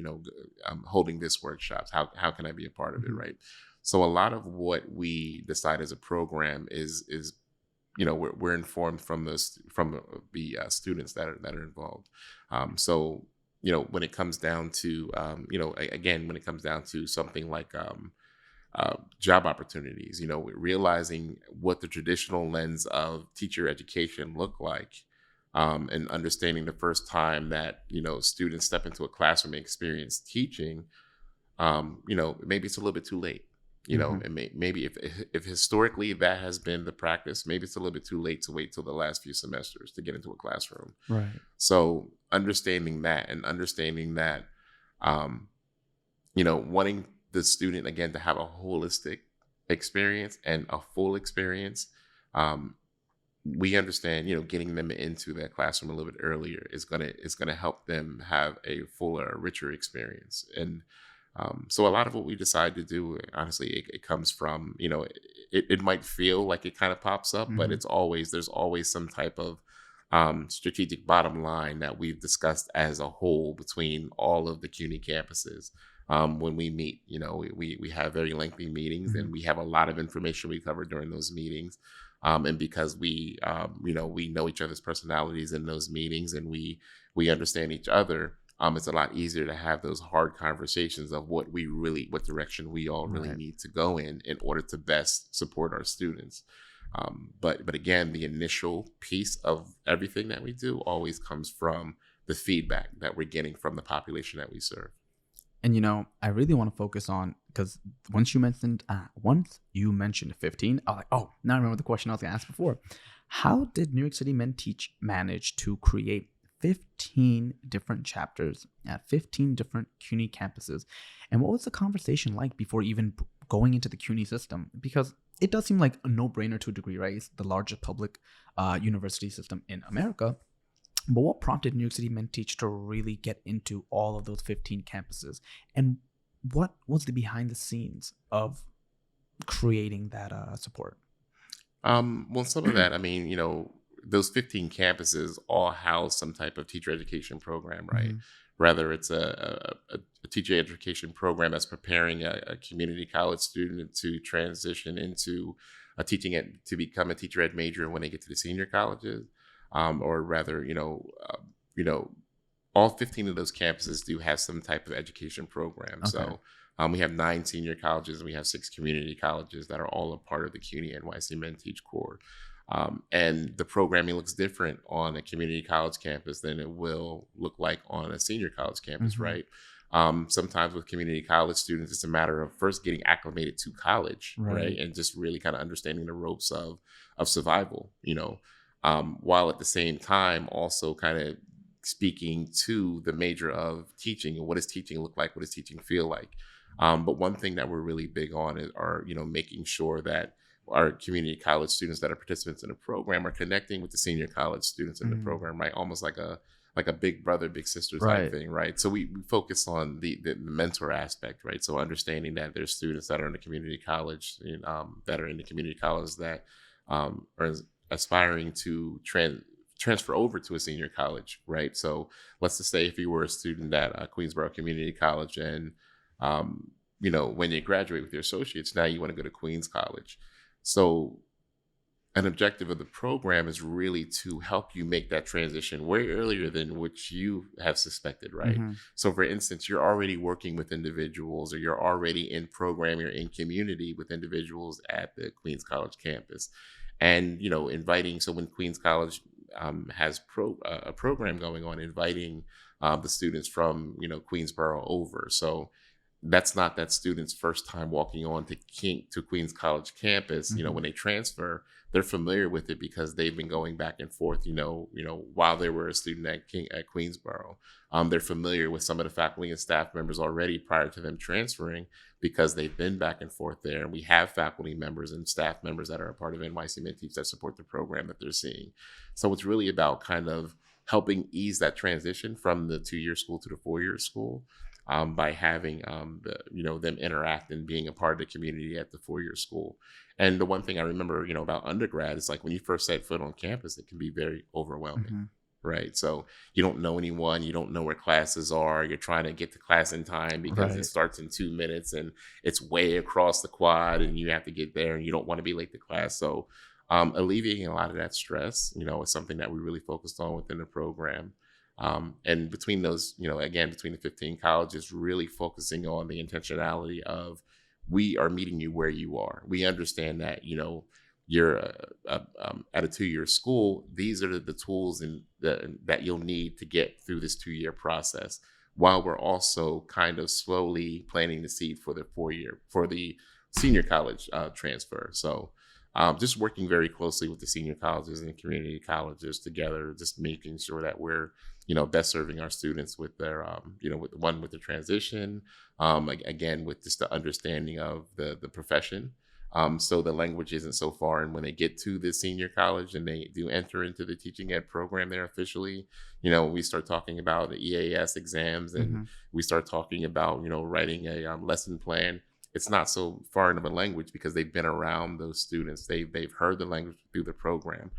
[SPEAKER 2] holding this workshops. How can I be a part of it,
[SPEAKER 1] Mm-hmm.
[SPEAKER 2] right? So a lot of what we decide as a program is we're informed from the students that are involved. So when it comes down to again, when it comes down to something like job opportunities, realizing what the traditional lens of teacher education look like. And understanding the first time that students step into a classroom and experience teaching, maybe it's a little bit too late.
[SPEAKER 1] Mm-hmm.
[SPEAKER 2] And maybe if historically that has been the practice, maybe it's a little bit too late to wait till the last few semesters to get into a classroom.
[SPEAKER 1] Right.
[SPEAKER 2] So understanding that, and understanding that, wanting the student again to have a holistic experience and a full experience. We understand, getting them into that classroom a little bit earlier is gonna help them have a fuller, richer experience. And so a lot of what we decide to do, honestly, it comes from, it might feel like it kind of pops up, but
[SPEAKER 1] Mm-hmm.
[SPEAKER 2] there's always some type of strategic bottom line that we've discussed as a whole between all of the CUNY campuses. When we meet, we have very lengthy meetings,
[SPEAKER 1] Mm-hmm.
[SPEAKER 2] and we have a lot of information we cover during those meetings. And because we know each other's personalities in those meetings, and we understand each other, it's a lot easier to have those hard conversations of what direction we all really
[SPEAKER 1] Right.
[SPEAKER 2] need to go in order to best support our students. But again, the initial piece of everything that we do always comes from the feedback that we're getting from the population that we serve.
[SPEAKER 1] And I really want to focus on, because once you mentioned 15, I was like, oh, now I remember the question I was going to ask before. How did New York City Men Teach manage to create 15 different chapters at 15 different CUNY campuses? And what was the conversation like before even going into the CUNY system? Because it does seem like a no-brainer to a degree, right? It's the largest public university system in America. But what prompted New York City Men Teach to really get into all of those 15 campuses? And what was the behind the scenes of creating that support?
[SPEAKER 2] Well, some of that, I mean, those 15 campuses all house some type of teacher education program, right?
[SPEAKER 1] Mm-hmm.
[SPEAKER 2] Whether it's a teacher education program that's preparing a community college student to transition into to become a teacher ed major when they get to the senior colleges, or rather, all 15 of those campuses do have some type of education program.
[SPEAKER 1] Okay.
[SPEAKER 2] So we have 9 senior colleges and we have 6 community colleges that are all a part of the CUNY NYC Men Teach Core. And the programming looks different on a community college campus than it will look like on a senior college campus,
[SPEAKER 1] Mm-hmm.
[SPEAKER 2] right? Sometimes with community college students, it's a matter of first getting acclimated to college, right?
[SPEAKER 1] Right.
[SPEAKER 2] And just really kind of understanding the ropes of survival, while at the same time also kind of speaking to the major of teaching and what does teaching look like, what does teaching feel like. But one thing that we're really big on are making sure that our community college students that are participants in the program are connecting with the senior college students in the
[SPEAKER 1] Mm.
[SPEAKER 2] program, right? Almost like a big brother, big sister type
[SPEAKER 1] Right.
[SPEAKER 2] thing, right? So we focus on the mentor aspect, right? So understanding that there's students that are in the community college, that are in the community college that are aspiring to transfer over to a senior college, right? So let's just say if you were a student at Queensborough Community College and, when you graduate with your associates, now you want to go to Queens College. So an objective of the program is really to help you make that transition way earlier than what you have suspected, right?
[SPEAKER 1] Mm-hmm.
[SPEAKER 2] So for instance, you're already working with individuals or you're already in program, you're in community with individuals at the Queens College campus. And, inviting, so when Queens College has a program going on, inviting the students from, Queensborough over. So that's not that student's first time walking on to Queens College campus.
[SPEAKER 1] Mm-hmm.
[SPEAKER 2] When they transfer, they're familiar with it because they've been going back and forth, while they were a student at Queensborough. They're familiar with some of the faculty and staff members already prior to them transferring because they've been back and forth there. And we have faculty members and staff members that are a part of NYC Menteach that support the program that they're seeing. So it's really about kind of helping ease that transition from the 2-year school to the 4-year school. By having them interact and being a part of the community at the 4-year school. And the one thing I remember, about undergrad is like when you first set foot on campus, it can be very overwhelming,
[SPEAKER 1] Mm-hmm.
[SPEAKER 2] right? So you don't know anyone, you don't know where classes are, you're trying to get to class in time because
[SPEAKER 1] Right.
[SPEAKER 2] it starts in 2 minutes and it's way across the quad and you have to get there and you don't want to be late to class. So alleviating a lot of that stress, is something that we really focused on within the program. And between those, again, between the 15 colleges, really focusing on the intentionality of we are meeting you where you are. We understand that, you're at a 2-year school. These are the tools that you'll need to get through this 2-year process, while we're also kind of slowly planting the seed for the senior college transfer. So just working very closely with the senior colleges and community colleges together, just making sure that we're best serving our students with their, with the transition, again, with just the understanding of the profession. So the language isn't so foreign when they get to the senior college and they do enter into the teaching ed program there officially. We start talking about the EAS exams and
[SPEAKER 1] Mm-hmm.
[SPEAKER 2] we start talking about, writing a lesson plan. It's not so foreign of a language because they've been around those students. They've heard the language through the program.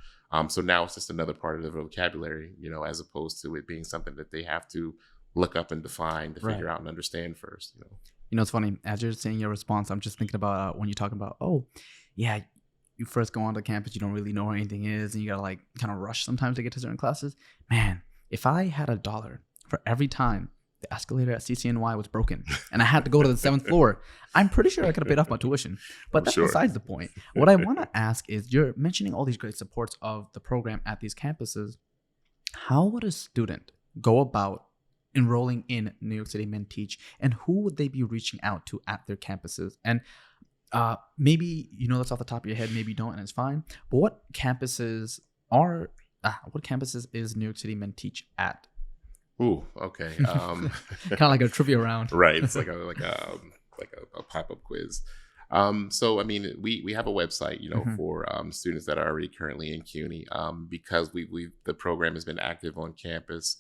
[SPEAKER 2] So now it's just another part of the vocabulary, as opposed to it being something that they have to look up and define to figure out and understand first.
[SPEAKER 1] It's funny. As you're saying your response, I'm just thinking about when you're talking about, oh, yeah, you first go onto campus, you don't really know where anything is, and you gotta kind of rush sometimes to get to certain classes. Man, if I had $1 for every time the escalator at CCNY was broken and I had to go to the 7th floor, I'm pretty sure I could have paid off my tuition. But that's besides the point. What I want to ask is, you're mentioning all these great supports of the program at these campuses. How would a student go about enrolling in New York City Menteach, and who would they be reaching out to at their campuses? And maybe that's off the top of your head, maybe you don't, and it's fine. But what campuses is New York City Menteach at?
[SPEAKER 2] Ooh, okay.
[SPEAKER 1] Kind of like a trivia round,
[SPEAKER 2] right? It's like a pop-up quiz. So I mean, we have a website, for students that are already currently in CUNY, because the program has been active on campus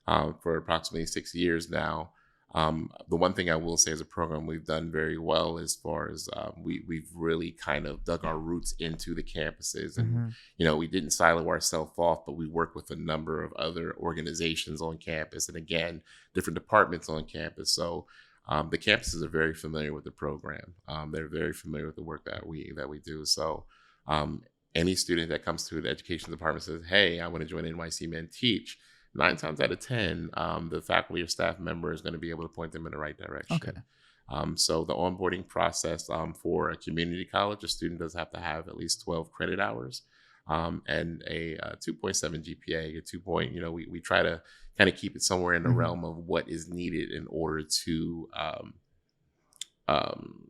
[SPEAKER 2] for approximately 6 years now. The one thing I will say as a program we've done very well as far as we've really kind of dug our roots into the campuses, and we didn't silo ourselves off, but we work with a number of other organizations on campus, and again, different departments on campus. So the campuses are very familiar with the program. They're very familiar with the work that we do. So any student that comes to the education department says, "Hey, I want to join NYC Menteach," 9 times out of 10, the faculty or staff member is going to be able to point them in the right direction.
[SPEAKER 1] Okay.
[SPEAKER 2] So the onboarding process for a community college, a student does have to have at least 12 credit hours. and a 2.7 GPA, a 2 point, we try to kind of keep it somewhere in the realm of what is needed in order to um,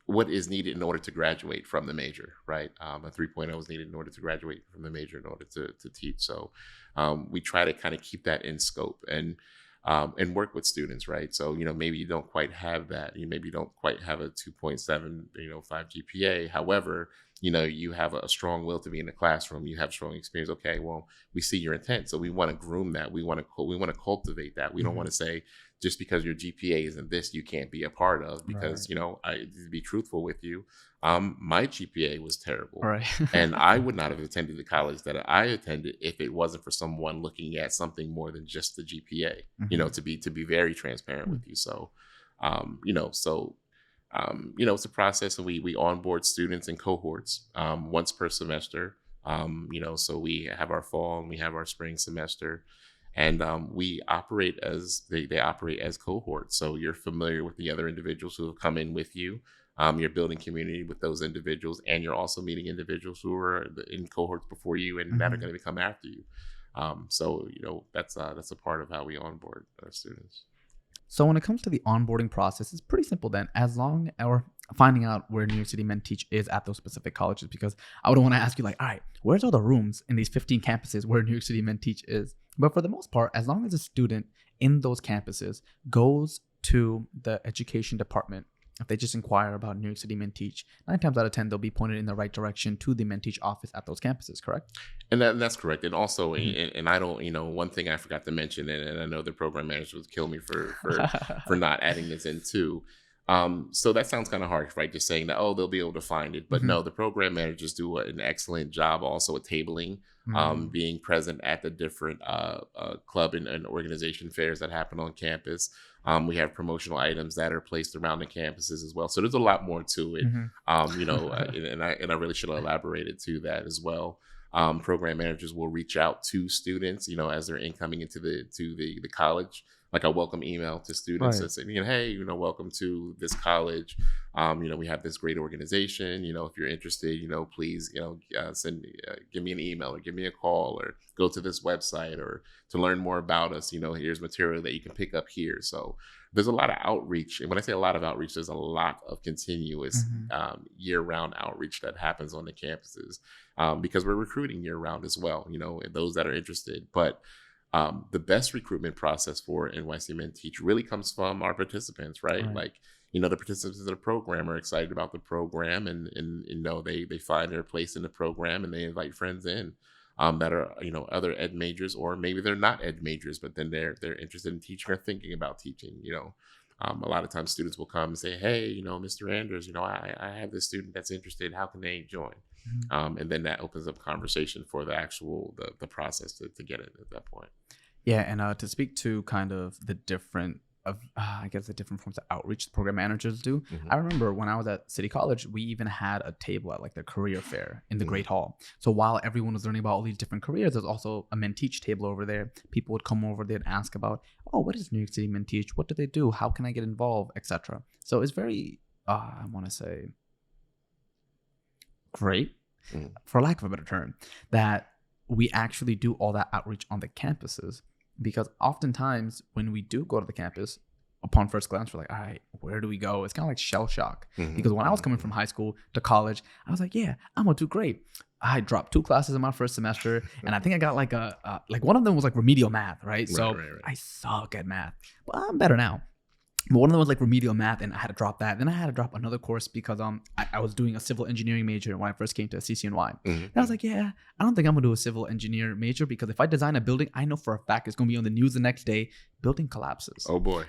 [SPEAKER 2] what is needed in order to graduate from the major, right? A 3.0 is needed in order to graduate from the major in order to teach. So we try to kind of keep that in scope and work with students, right? So, maybe you don't quite have that. Maybe you don't quite have a 2.7, 5 GPA. However, you have a strong will to be in the classroom. You have strong experience. Okay, well, we see your intent. So we want to groom that. We want to cultivate that. We don't want to say, just because your GPA isn't this, you can't be a part of, because, to be truthful with you, my GPA was terrible.
[SPEAKER 1] Right.
[SPEAKER 2] And I would not have attended the college that I attended if it wasn't for someone looking at something more than just the GPA, to be very transparent with you. So, it's a process, and we onboard students in cohorts once per semester. So we have our fall and we have our spring semester. And we operate as they operate as cohorts. So you're familiar with the other individuals who have come in with you. You're building community with those individuals, and you're also meeting individuals who are in cohorts before you and that are going to become after you. So that's a part of how we onboard our students.
[SPEAKER 1] So when it comes to the onboarding process, it's pretty simple then, as long or finding out where New York City Men Teach is at those specific colleges, because I would want to ask you all right, where's all the rooms in these 15 campuses where New York City Men Teach is? But for the most part, as long as a student in those campuses goes to the education department, if they just inquire about New York City Men Teach, 9 times out of 10, they'll be pointed in the right direction to the Men Teach office at those campuses, correct?
[SPEAKER 2] And that's correct. And also, and I don't, one thing I forgot to mention, and I know the program manager would kill me for not adding this in too. So that sounds kind of harsh, right? Just saying that, they'll be able to find it. But no, the program managers do an excellent job also at tabling, being present at the different club and organization fairs that happen on campus. We have promotional items that are placed around the campuses as well. So there's a lot more to it, and I really should have elaborated to that as well. Program managers will reach out to students, as they're incoming into the college, like a welcome email to students that say, hey, welcome to this college. We have this great organization. If you're interested, please, give me an email or give me a call or go to this website, or to learn more about us, here's material that you can pick up here. So there's a lot of outreach. And when I say a lot of outreach, there's a lot of continuous year-round outreach that happens on the campuses, because we're recruiting year-round as well, those that are interested. But the best recruitment process for NYC Men Teach really comes from our participants, right? Like, the participants of the program are excited about the program, and they find their place in the program, and they invite friends in that are, other ed majors, or maybe they're not ed majors, but then they're interested in teaching or thinking about teaching. A lot of times students will come and say, hey, Mr. Anders, I have this student that's interested. How can they join? And then that opens up conversation for the actual the process to get it at that point.
[SPEAKER 1] Yeah, and to speak to kind of the different the different forms of outreach the program managers do. I remember when I was at City College, we even had a table at like the career fair in the Great Hall. So while everyone was learning about all these different careers, there's also a Men Teach table over there. People would come over, they'd ask about, what is New York City Men Teach? What do they do? How can I get involved, etc. So it's very, I want to say, great, for lack of a better term, that we actually do all that outreach on the campuses. Because oftentimes when we do go to the campus, upon first glance, we're like, all right, where do we go? It's kind of like shell shock. Because when I was coming from high school to college, I was like, yeah, I'm going to do great. I dropped 2 classes in my first semester, and I think I got like one of them was like remedial math, right? So I suck at math, but I'm better now. But one of them was like remedial math, and I had to drop that. Then I had to drop another course because I was doing a civil engineering major when I first came to CCNY. And I was like, yeah, I don't think I'm gonna do a civil engineer major, because if I design a building, I know for a fact it's gonna be on the news the next day. Building collapses.
[SPEAKER 2] Oh boy.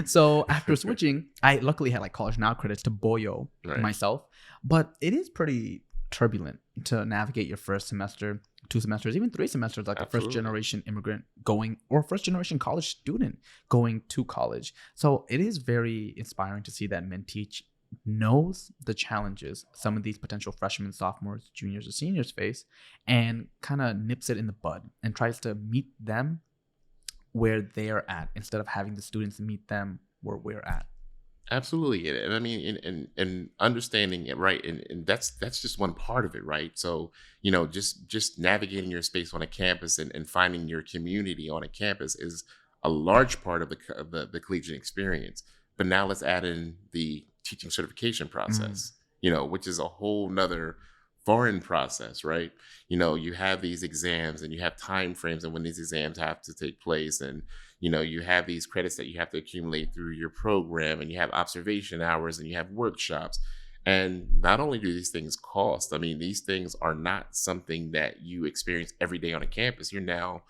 [SPEAKER 1] So after switching, I luckily had like College Now credits to Boyo myself, but it is pretty turbulent to navigate your first semester, 2 semesters, even 3 semesters, like a first generation immigrant going, or first generation college student going to college. So it is very inspiring to see that Men Teach knows the challenges some of these potential freshmen, sophomores, juniors, or seniors face, and kind of nips it in the bud and tries to meet them where they are at, instead of having the students meet them where we're at.
[SPEAKER 2] Absolutely, and I mean, and understanding it, right, and that's just one part of it, right? So, just navigating your space on a campus and finding your community on a campus is a large part of the collegiate experience. But now let's add in the teaching certification
[SPEAKER 1] Mm.
[SPEAKER 2] process, which is a whole nother foreign process, right? You have these exams and you have time frames and when these exams have to take place, and you have these credits that you have to accumulate through your program, and you have observation hours and you have workshops. And not only do these things cost, I mean, these things are not something that you experience every day on a campus. You're now,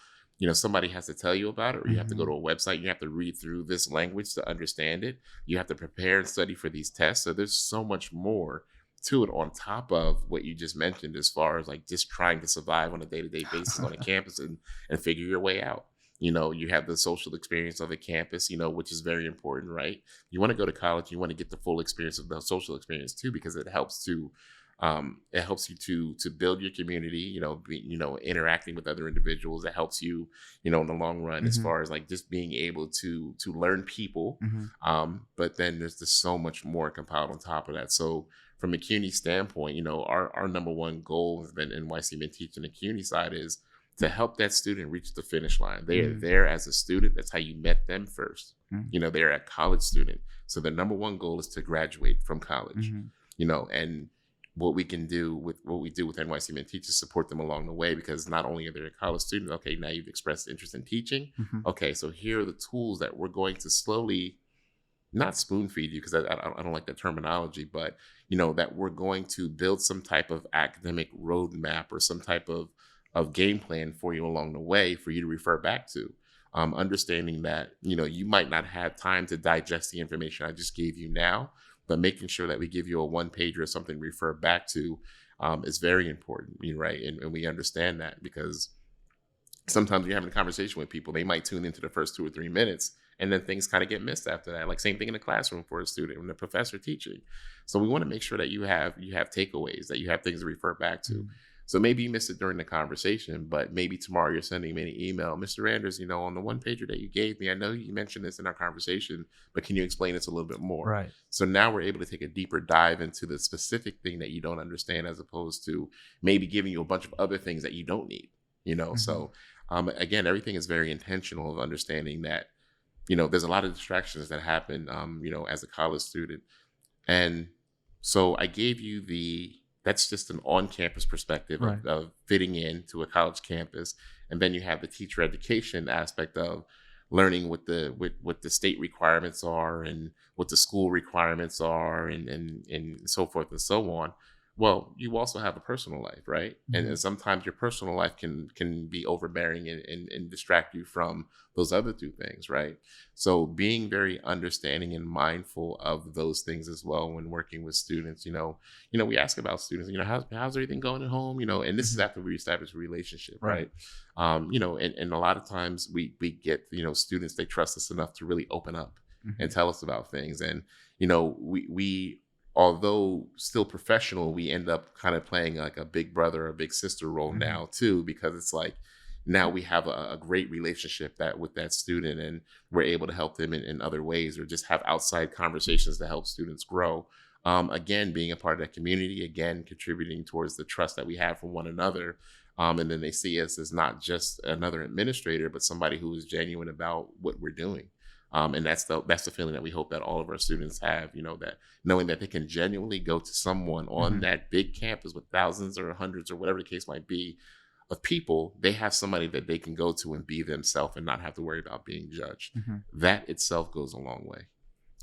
[SPEAKER 2] somebody has to tell you about it, or you have to go
[SPEAKER 1] Hmm.
[SPEAKER 2] to a website, you have to read through this language to understand it. You have to prepare and study for these tests. So there's so much more to it on top of what you just mentioned, as far as like just trying to survive on a day-to-day basis on a campus and figure your way out. You have the social experience of a campus, which is very important, right? You want to go to college, you want to get the full experience of the social experience too, because it helps you to build your community, interacting with other individuals. It helps you, in the long run, as
[SPEAKER 1] Hmm.
[SPEAKER 2] far as like just being able to learn people.
[SPEAKER 1] Hmm.
[SPEAKER 2] But then there's just so much more compiled on top of that. So from a CUNY standpoint, our number one goal has been NYC been teaching the CUNY side is to help that student reach the finish line. They are
[SPEAKER 1] Hmm.
[SPEAKER 2] there as a student. That's how you met them first.
[SPEAKER 1] Hmm.
[SPEAKER 2] They're a college student. So the number one goal is to graduate from college,
[SPEAKER 1] Hmm.
[SPEAKER 2] and what we can do with what we do with NYC Men Teach is support them along the way, because not only are they a college student, okay, now you've expressed interest in teaching.
[SPEAKER 1] Hmm.
[SPEAKER 2] Okay, so here are the tools that we're going to slowly not spoon feed you, because I don't like that terminology, but that we're going to build some type of academic roadmap or some type of game plan for you along the way for you to refer back to. Understanding that you might not have time to digest the information I just gave you now, but making sure that we give you a one pager or something to refer back to is very important, right? And we understand that, because sometimes you're having a conversation with people, they might tune into the first 2 or 3 minutes, and then things kind of get missed after that. Like same thing in the classroom for a student when the professor teaching. So we want to make sure that you have takeaways, that you have things to refer back to. So maybe you missed it during the conversation, but maybe tomorrow you're sending me an email, Mr. Anders, on the one pager that you gave me, I know you mentioned this in our conversation, but can you explain this a little bit more?
[SPEAKER 1] Right.
[SPEAKER 2] So now we're able to take a deeper dive into the specific thing that you don't understand, as opposed to maybe giving you a bunch of other things that you don't need.
[SPEAKER 1] Hmm.
[SPEAKER 2] So again, everything is very intentional of understanding that, there's a lot of distractions that happen, as a college student. And so I gave you that's just an on-campus perspective
[SPEAKER 1] Right.
[SPEAKER 2] of fitting into a college campus. And then you have the teacher education aspect of learning what the state requirements are and what the school requirements are, and so forth and so on. Well, you also have a personal life, right? And
[SPEAKER 1] Hmm.
[SPEAKER 2] sometimes your personal life can be overbearing and distract you from those other two things, right? So being very understanding and mindful of those things as well when working with students. We ask about students, how's everything going at home, and this is
[SPEAKER 1] Hmm.
[SPEAKER 2] after we establish a relationship,
[SPEAKER 1] Right.
[SPEAKER 2] right? And a lot of times we get, students, they trust us enough to really open up and
[SPEAKER 1] Hmm.
[SPEAKER 2] tell us about things. And, we although still professional, we end up kind of playing like a big brother or big sister role
[SPEAKER 1] Hmm.
[SPEAKER 2] now too, because it's like, now we have a great relationship that with that student, and we're able to help them in other ways, or just have outside conversations to help students grow. Again, being a part of that community, again, contributing towards the trust that we have for one another. And then they see us as not just another administrator, but somebody who is genuine about what we're doing. And that's the feeling that we hope that all of our students have, that knowing that they can genuinely go to someone on
[SPEAKER 1] Hmm.
[SPEAKER 2] that big campus with thousands or hundreds or whatever the case might be of people, they have somebody that they can go to and be themselves and not have to worry about being judged.
[SPEAKER 1] Hmm.
[SPEAKER 2] That itself goes a long way.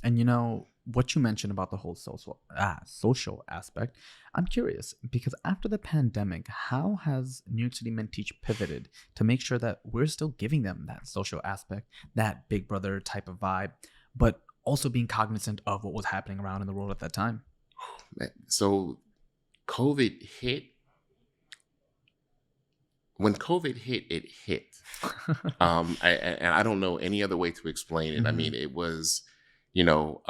[SPEAKER 1] And what you mentioned about the whole social aspect, I'm curious because after the pandemic, how has New York City Men Teach pivoted to make sure that we're still giving them that social aspect, that big brother type of vibe, but also being cognizant of what was happening around in the world at that time?
[SPEAKER 2] So COVID hit. When COVID hit, it hit. And I don't know any other way to explain it. I
[SPEAKER 1] Hmm.
[SPEAKER 2] mean, it was, you know,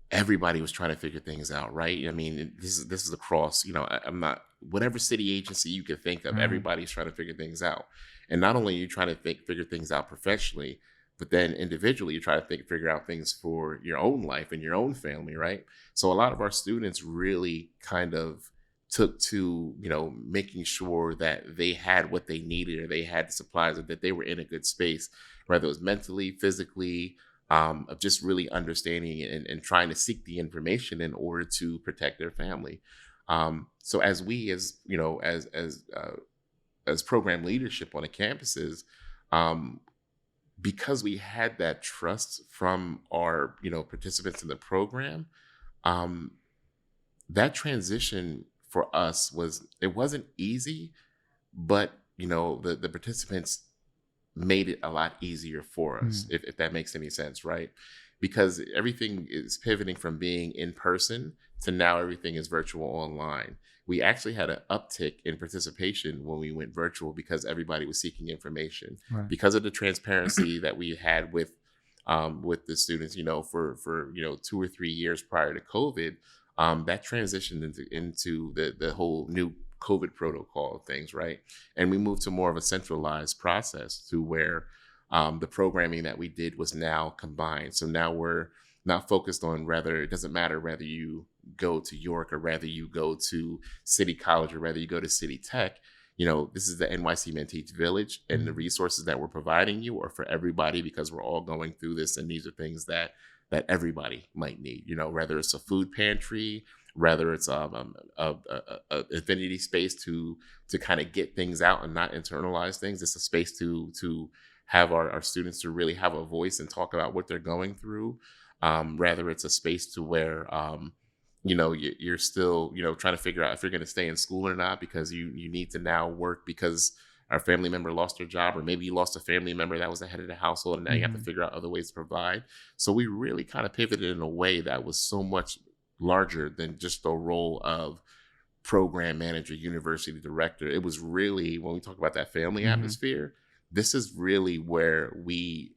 [SPEAKER 2] everybody was trying to figure things out, right? I mean, this is across, I'm not, whatever city agency you can think of,
[SPEAKER 1] Hmm.
[SPEAKER 2] everybody's trying to figure things out. And not only are you trying to figure things out professionally, But then individually, you try to figure out things for your own life and your own family, right? So a lot of our students really kind of took to, making sure that they had what they needed, or they had the supplies, or that they were in a good space, whether it was mentally, physically, of just really understanding and trying to seek the information in order to protect their family. So as we, as program leadership on the campuses, um, because we had that trust from our, participants in the program, um, that transition for us it wasn't easy, but the participants made it a lot easier for us, if that makes any sense, right? Because everything is pivoting from being in person to now everything is virtual online. We actually had an uptick in participation when we went virtual because everybody was seeking information,
[SPEAKER 1] Right.
[SPEAKER 2] because of the transparency that we had with the students, for 2 or 3 years prior to COVID. That transitioned into the whole new COVID protocol things, right? And we moved to more of a centralized process to where the programming that we did was now combined. So now we're not focused on it doesn't matter whether you go to York or whether you go to City College or whether you go to City Tech. This is the NYC Menteach Village, and the resources that we're providing you are for everybody, because we're all going through this, and these are things that everybody might need. Whether it's a food pantry, whether it's a affinity space to kind of get things out and not internalize things. It's a space to have our students to really have a voice and talk about what they're going through. Rather, it's a space to where you're still trying to figure out if you're going to stay in school or not, because you need to now work because our family member lost their job, or maybe you lost a family member that was the head of the household, and now you have to figure out other ways to provide. So we really kind of pivoted in a way that was so much larger than just the role of program manager, university director. It was really, when we talk about that family atmosphere, this is really where we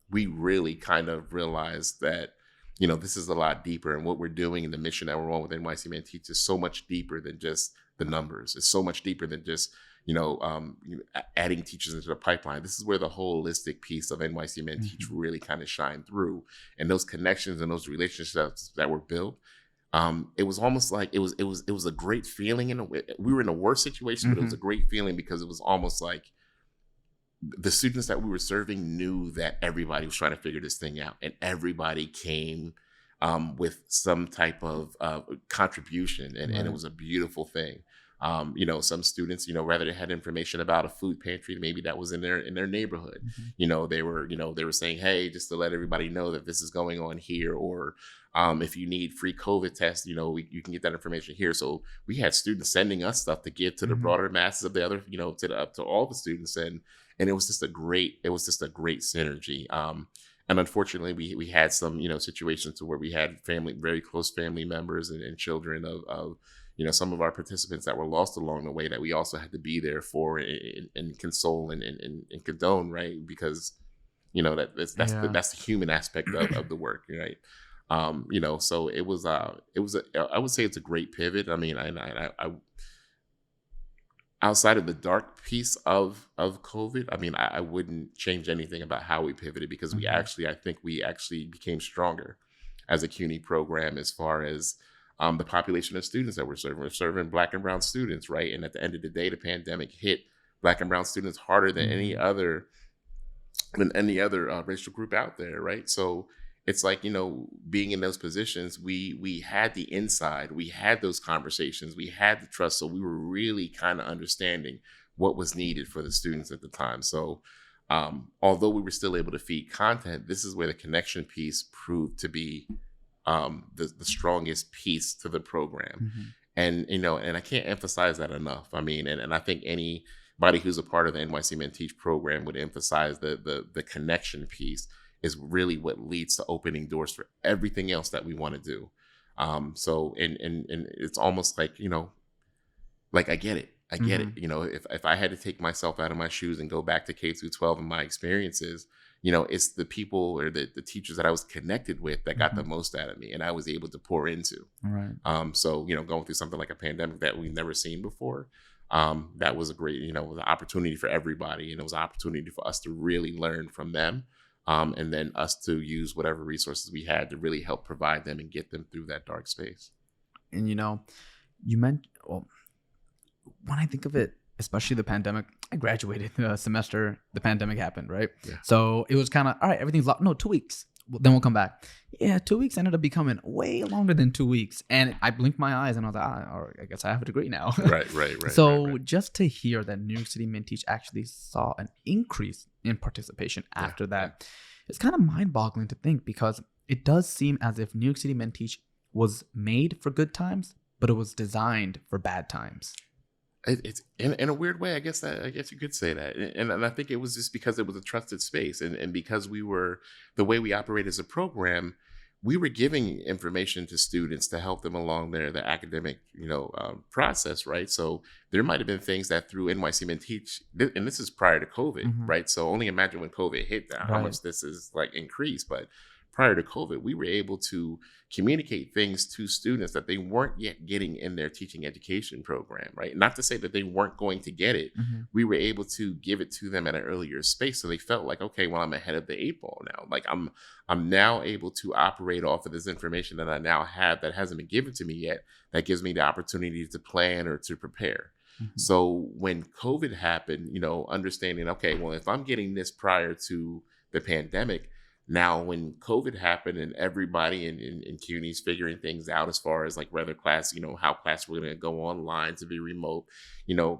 [SPEAKER 2] really kind of realized that this is a lot deeper, and what we're doing and the mission that we're on with NYC Menteach is so much deeper than just the numbers. It's so much deeper than just adding teachers into the pipeline. This is where the holistic piece of NYC Menteach really kind of shined through, and those connections and those relationships that were built. It was almost like it was a great feeling. In a way, we were in a worse situation, but it was a great feeling because it was almost like the students that we were serving knew that everybody was trying to figure this thing out, and everybody came with some type of contribution, and it was a beautiful thing. Some students, rather they had information about a food pantry, maybe that was in their neighborhood. They were saying, hey, just to let everybody know that this is going on here, or if you need free COVID tests, you can get that information here. So we had students sending us stuff to give to the broader masses of the other, to all the students, and it was just a great synergy. And unfortunately, we had some, situations to where we had very close family members and children of some of our participants that were lost along the way, that we also had to be there for and console and condone, right? Because that's the human aspect of the work, right? So it was I would say it's a great pivot. I mean, I outside of the dark piece of COVID, I mean, I wouldn't change anything about how we pivoted, because I think we actually became stronger as a CUNY program, as far as the population of students that we're serving. We're serving Black and brown students, right? And at the end of the day, the pandemic hit Black and brown students harder than any other racial group out there, right? So it's like, being in those positions, we had the inside, we had those conversations, we had the trust. So we were really kind of understanding what was needed for the students at the time. So although we were still able to feed content, this is where the connection piece proved to be the strongest piece to the program. And, and I can't emphasize that enough. I mean, and I think anybody who's a part of the NYC Menteach program would emphasize the connection piece is really what leads to opening doors for everything else that we want to do. So, and it's almost like, like I get it. I get it. If I had to take myself out of my shoes and go back to K-12 and my experiences, it's the people or the teachers that I was connected with that got the most out of me, and I was able to pour into.
[SPEAKER 1] Right.
[SPEAKER 2] So, going through something like a pandemic that we've never seen before, that was a great, it was an opportunity for everybody, and it was an opportunity for us to really learn from them. and then us to use whatever resources we had to really help provide them and get them through that dark space.
[SPEAKER 1] And you meant, well, when I think of it, especially the pandemic, I graduated the semester, the pandemic happened, right?
[SPEAKER 2] Yeah.
[SPEAKER 1] So it was kind of, all right, everything's locked. No, 2 weeks. Then we'll come back. Yeah, 2 weeks ended up becoming way longer than 2 weeks. And I blinked my eyes and I was like, all right, I guess I have a degree now.
[SPEAKER 2] Right.
[SPEAKER 1] So just to hear that New York City Mint-Teach actually saw an increase in participation after that, it's kind of mind-boggling to think, because it does seem as if New York City Mint-Teach was made for good times, but it was designed for bad times.
[SPEAKER 2] It's in a weird way, I guess you could say that. And I think it was just because it was a trusted space, and because we were, the way we operate as a program, we were giving information to students to help them along their academic, process, right? So there might have been things that through NYC Mint-Teach, and this is prior to COVID, right? So only imagine when COVID hit, how much this is like increased. But prior to COVID, we were able to communicate things to students that they weren't yet getting in their teaching education program, right? Not to say that they weren't going to get it. We were able to give it to them at an earlier space. So they felt like, okay, well, I'm ahead of the 8 ball now. Like I'm now able to operate off of this information that I now have that hasn't been given to me yet. That gives me the opportunity to plan or to prepare. So when COVID happened, understanding, okay, well, if I'm getting this prior to the pandemic, now, when COVID happened and everybody in CUNY is figuring things out as far as like whether class, how class were going to go online to be remote,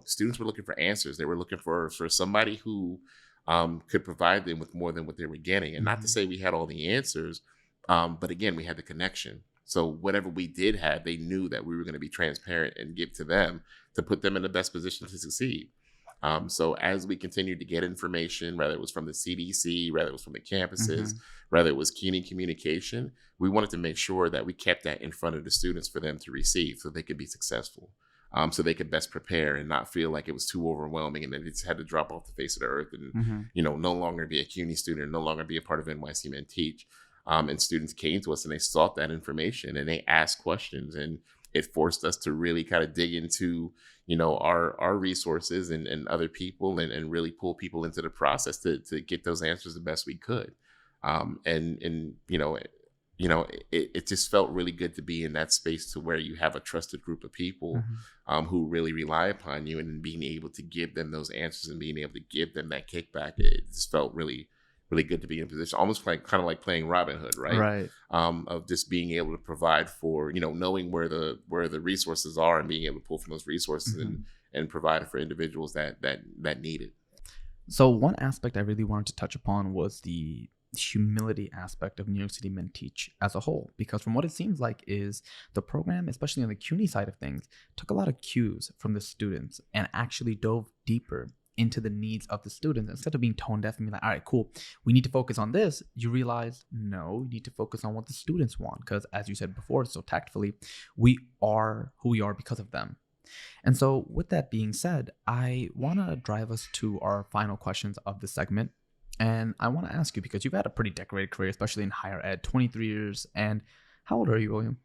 [SPEAKER 2] students were looking for answers. They were looking for somebody who could provide them with more than what they were getting. And not to say we had all the answers, but again, we had the connection. So whatever we did have, they knew that we were going to be transparent and give to them to put them in the best position to succeed. So as we continued to get information, whether it was from the CDC, whether it was from the campuses, whether it was CUNY communication, we wanted to make sure that we kept that in front of the students for them to receive so they could be successful, so they could best prepare and not feel like it was too overwhelming and then they just had to drop off the face of the earth and, no longer be a CUNY student, no longer be a part of NYC Mint-Teach. And students came to us and they sought that information and they asked questions, and it forced us to really kind of dig into, our resources and other people and really pull people into the process to get those answers the best we could. It just felt really good to be in that space to where you have a trusted group of people who really rely upon you, and being able to give them those answers and being able to give them that kickback. It just felt really good to be in a position, almost like kind of like playing Robin Hood, right? Of just being able to provide for, knowing where the resources are and being able to pull from those resources and provide for individuals that need it.
[SPEAKER 1] So one aspect I really wanted to touch upon was the humility aspect of New York City Mint-Teach as a whole, because from what it seems like is the program, especially on the CUNY side of things, took a lot of cues from the students and actually dove deeper into the needs of the students. Instead of being tone deaf and being like, all right, cool, we need to focus on this, you realize, no, you need to focus on what the students want, because as you said before so tactfully, we are who we are because of them. And so with that being said, I want to drive us to our final questions of the segment. And I want to ask you, because you've had a pretty decorated career, especially in higher ed, 23 years. And how old are you, William?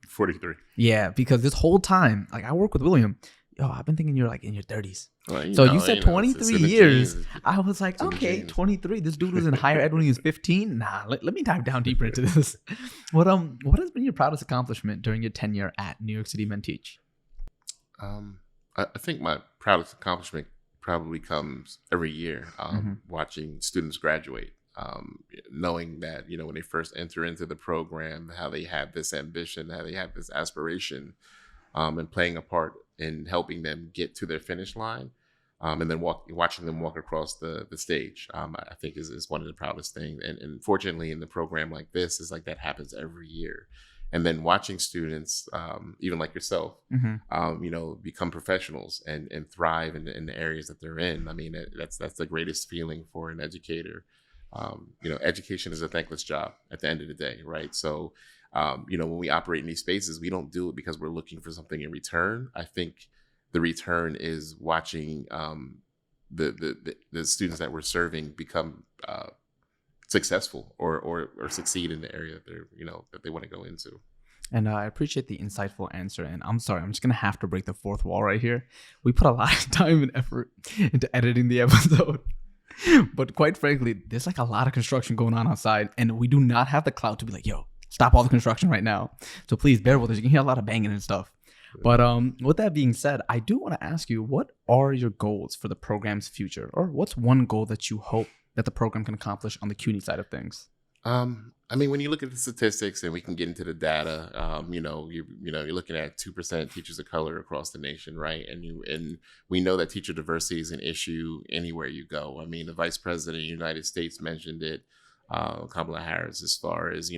[SPEAKER 2] 43.
[SPEAKER 1] Yeah, because this whole time, like I work with William, I've been thinking you're like in your 30s. Well, so you said 23 years. I was like, okay, 23. This dude was in higher ed when he was 15. Nah, let me dive down deeper into this. What has been your proudest accomplishment during your tenure at New York City Mint-Teach?
[SPEAKER 2] I think my proudest accomplishment probably comes every year, watching students graduate, knowing that, when they first enter into the program, how they have this ambition, how they have this aspiration, and playing a part in helping them get to their finish line, and then watching them walk across the stage, I think is one of the proudest things. And fortunately, in the program like this, is like that happens every year. And then watching students, even like yourself, become professionals and thrive in the areas that they're in. I mean, that's the greatest feeling for an educator. Education is a thankless job at the end of the day, right? So, when we operate in these spaces, we don't do it because we're looking for something in return. I think the return is watching the students that we're serving become successful or succeed in the area that they're that they want to go into.
[SPEAKER 1] And I appreciate the insightful answer. And I'm sorry, I'm just gonna have to break the fourth wall right here. We put a lot of time and effort into editing the episode. But quite frankly, there's like a lot of construction going on outside, and we do not have the clout to be like, yo, stop all the construction right now. So please bear with us. You can hear a lot of banging and stuff. But with that being said, I do want to ask you, what are your goals for the program's future? Or what's one goal that you hope that the program can accomplish on the CUNY side of things?
[SPEAKER 2] I mean, when you look at the statistics, and we can get into the data, you're looking at 2% teachers of color across the nation, right? And we know that teacher diversity is an issue anywhere you go. I mean, the Vice President of the United States mentioned it, Kamala Harris, as far as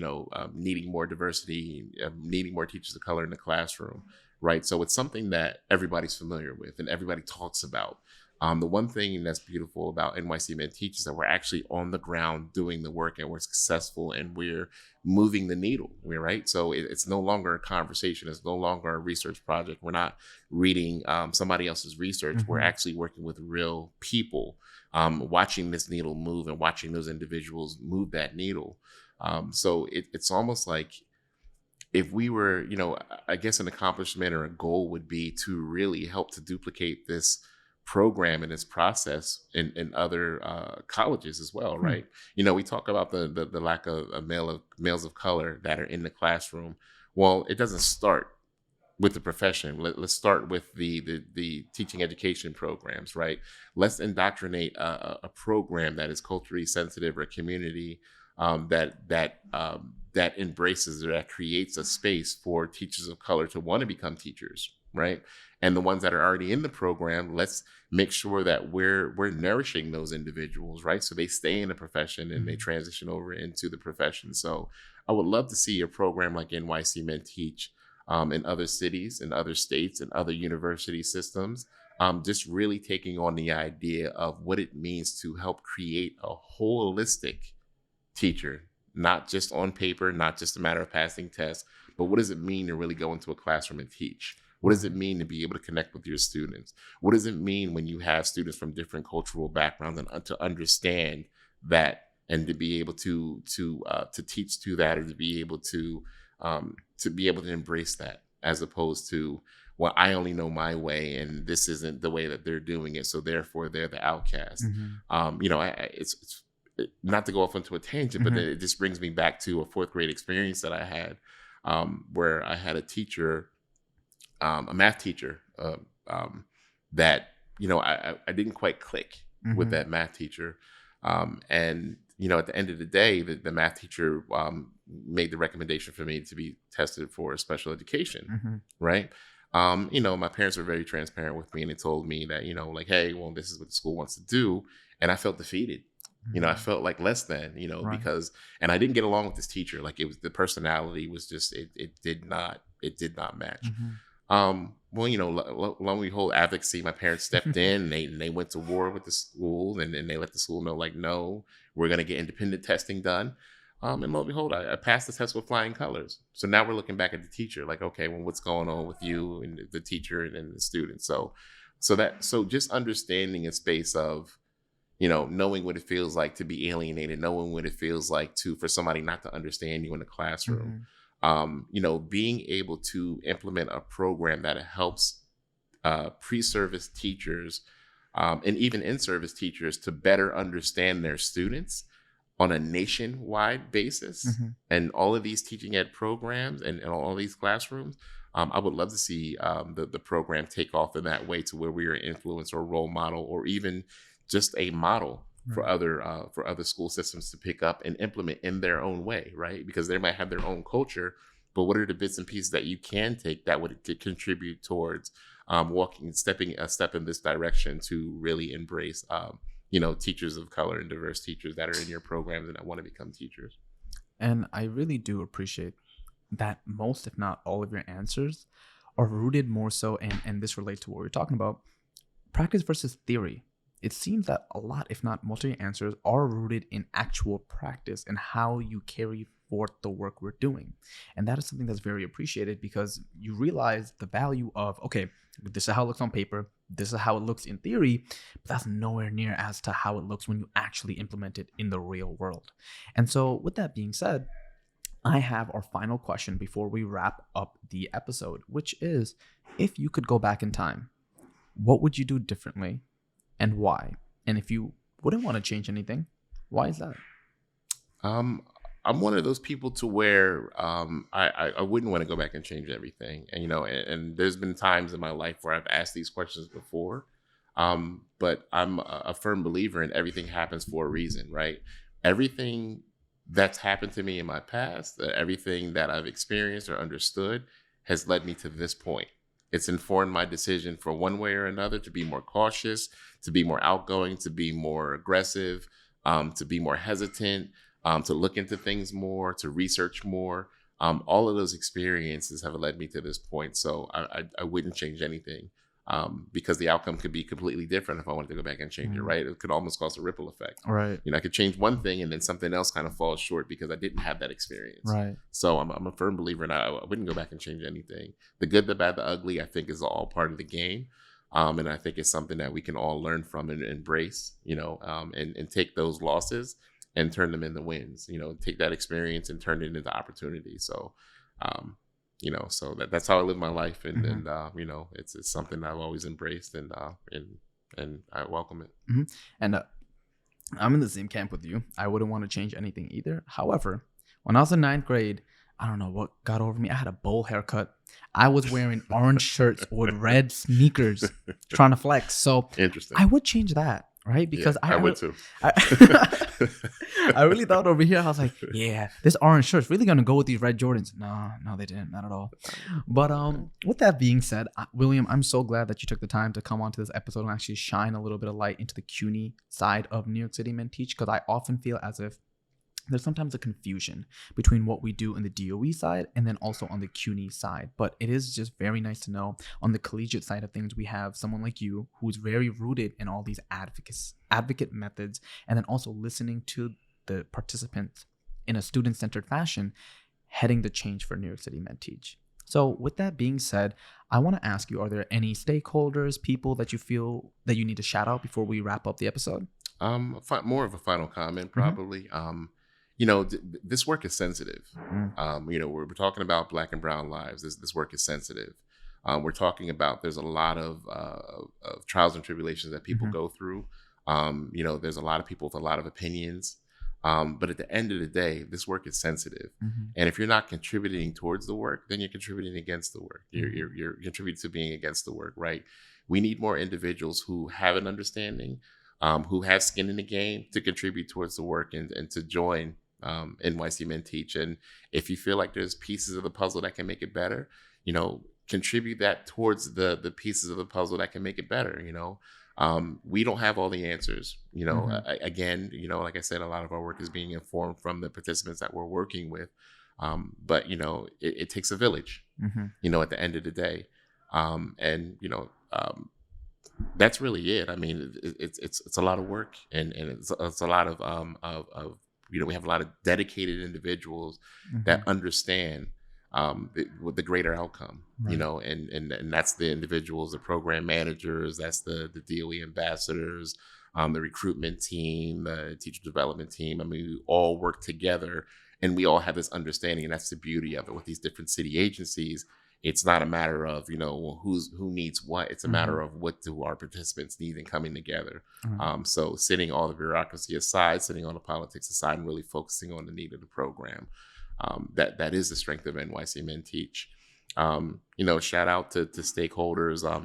[SPEAKER 2] needing more diversity, needing more teachers of color in the classroom, right? So it's something that everybody's familiar with and everybody talks about. The one thing that's beautiful about NYC Men Teach is that we're actually on the ground doing the work, and we're successful, and we're moving the needle, right? So it's no longer a conversation. It's no longer a research project. We're not reading somebody else's research.
[SPEAKER 1] Mm-hmm.
[SPEAKER 2] We're actually working with real people, watching this needle move and watching those individuals move that needle. So it's almost like, if we were, I guess an accomplishment or a goal would be to really help to duplicate this program and this process in other colleges as well, right? We talk about the lack of males of color that are in the classroom. Well, it doesn't start with the profession. Let's start with the teaching education programs, right? Let's indoctrinate a program that is culturally sensitive, or a community that embraces, or that creates a space for teachers of color to want to become teachers, right? And the ones that are already in the program, let's make sure that we're nourishing those individuals, right? So they stay in the profession and they transition over into the profession. So I would love to see a program like NYC Men Teach in other cities, in other states, and other university systems, just really taking on the idea of what it means to help create a holistic teacher, not just on paper, not just a matter of passing tests, but what does it mean to really go into a classroom and teach? What does it mean to be able to connect with your students? What does it mean when you have students from different cultural backgrounds, and to understand that, and to be able to teach to that, or to be able to embrace that, as opposed to, well, I only know my way, and this isn't the way that they're doing it, so therefore they're the outcast. It's not to go off into a tangent, but it just brings me back to a fourth grade experience that I had, where I had a teacher, a math teacher, that I didn't quite click with that math teacher, and at the end of the day, the math teacher made the recommendation for me to be tested for special education, right? My parents were very transparent with me, and they told me that like, hey, well, this is what the school wants to do, and I felt defeated. I felt like less than,
[SPEAKER 1] Right.
[SPEAKER 2] because, and I didn't get along with this teacher. Like, it was, the personality was just, it did not match. Well, lo and behold, Advocacy, my parents stepped in, and they went to war with the school, and they let the school know, like, no, we're going to get independent testing done. And lo and behold, I passed the test with flying colors. So now we're looking back at the teacher, like, okay, well, what's going on with you and the teacher and the student? So just understanding a space of, knowing what it feels like to be alienated, knowing what it feels like for somebody not to understand you in the classroom. Being able to implement a program that helps pre-service teachers and even in-service teachers to better understand their students on a nationwide basis, and all of these teaching ed programs and all these classrooms. I would love to see the program take off in that way, to where we are an influence or role model, or even just a model for other school systems to pick up and implement in their own way, right? Because they might have their own culture, but what are the bits and pieces that you can take that would contribute towards stepping a step in this direction to really embrace, teachers of color and diverse teachers that are in your programs and that want to become teachers.
[SPEAKER 1] And I really do appreciate that most, if not all, of your answers are rooted more so, and this relates to what we're talking about, practice versus theory. It seems that a lot, if not most, of your answers are rooted in actual practice and how you carry forth the work we're doing. And that is something that's very appreciated, because you realize the value of, okay, this is how it looks on paper, this is how it looks in theory, but that's nowhere near as to how it looks when you actually implement it in the real world. And so with that being said, I have our final question before we wrap up the episode, which is, if you could go back in time, what would you do differently and why? And if you wouldn't want to change anything. Why is that?
[SPEAKER 2] Um, I'm one of those people to where I wouldn't want to go back and change everything. And, and there's been times in my life where I've asked these questions before. But I'm a firm believer in everything happens for a reason, right? Everything that's happened to me in my past, everything that I've experienced or understood has led me to this point. It's informed my decision for one way or another to be more cautious, to be more outgoing, to be more aggressive, to be more hesitant, to look into things more, to research more. All of those experiences have led me to this point. So I wouldn't change anything, because the outcome could be completely different if I wanted to go back and change it, right? It could almost cause a ripple effect.
[SPEAKER 1] Right.
[SPEAKER 2] I could change one thing and then something else kind of falls short because I didn't have that experience.
[SPEAKER 1] Right.
[SPEAKER 2] So I'm a firm believer in I wouldn't go back and change anything. The good, the bad, the ugly, I think is all part of the game. And I think it's something that we can all learn from and embrace, and take those losses and turn them into wins, take that experience and turn it into opportunity. So, so that's how I live my life. And, it's something I've always embraced and I welcome it.
[SPEAKER 1] Mm-hmm. And I'm in the same camp with you. I wouldn't want to change anything either. However, when I was in 9th grade, I don't know what got over me. I had a bowl haircut. I was wearing orange shirts with red sneakers, trying to flex. So
[SPEAKER 2] interesting.
[SPEAKER 1] I would change that, right? Because
[SPEAKER 2] I would too.
[SPEAKER 1] I really thought over here, I was like, yeah, this orange shirt's really gonna go with these red Jordans. No, they didn't, not at all. But with that being said, William, I'm so glad that you took the time to come onto this episode and actually shine a little bit of light into the CUNY side of New York City Men Teach, because I often feel as if there's sometimes a confusion between what we do in the DOE side and then also on the CUNY side. But it is just very nice to know on the collegiate side of things, we have someone like you who's very rooted in all these advocate methods, and then also listening to the participants in a student-centered fashion, heading the change for New York City Men Teach. So with that being said, I want to ask you, are there any stakeholders, people that you feel that you need to shout out before we wrap up the episode?
[SPEAKER 2] More of a final comment, probably. Mm-hmm. This work is sensitive. We're talking about Black and brown lives. This work is sensitive. We're talking about there's a lot of trials and tribulations that people go through. There's a lot of people with a lot of opinions. But at the end of the day, this work is sensitive. And if you're not contributing towards the work, then you're contributing against the work. You're contributing to being against the work, right? We need more individuals who have an understanding, who have skin in the game to contribute towards the work and to join NYC Men Teach. And if you feel like there's pieces of the puzzle that can make it better, contribute that towards the pieces of the puzzle that can make it better. We don't have all the answers. Again, like I said, a lot of our work is being informed from the participants that we're working with. But it takes a village. At the end of the day, that's really it. I mean, it's a lot of work, and it's a lot of we have a lot of dedicated individuals that understand the greater outcome, right. And that's the individuals, the program managers, that's the DOE ambassadors, the recruitment team, the teacher development team. I mean, we all work together and we all have this understanding, and that's the beauty of it with these different city agencies. It's not a matter of, who needs what. It's a matter of what do our participants need in coming together. So setting all the bureaucracy aside, setting all the politics aside, and really focusing on the need of the program. That is the strength of NYC Men Teach. Shout out to stakeholders, our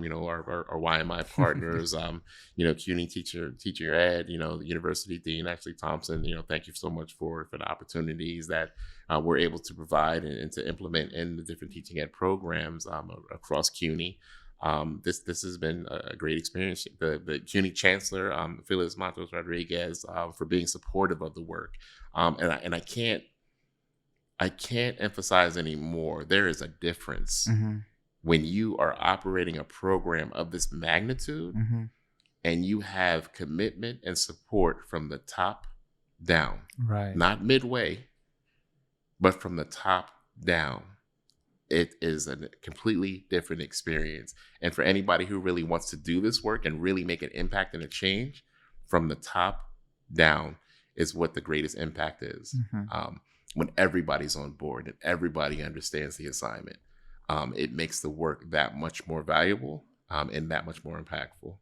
[SPEAKER 2] YMI partners, CUNY teacher ed, the university dean, Ashley Thompson, thank you so much for the opportunities that we're able to provide and to implement in the different teaching ed programs across CUNY. This has been a great experience. The CUNY chancellor, Phyllis Matos Rodriguez, for being supportive of the work. And I can't emphasize anymore. There is a difference when you are operating a program of this magnitude and you have commitment and support from the top down,
[SPEAKER 1] right?
[SPEAKER 2] Not midway, but from the top down. It is a completely different experience. And for anybody who really wants to do this work and really make an impact and a change, from the top down is what the greatest impact is. When everybody's on board and everybody understands the assignment, it makes the work that much more valuable and that much more impactful.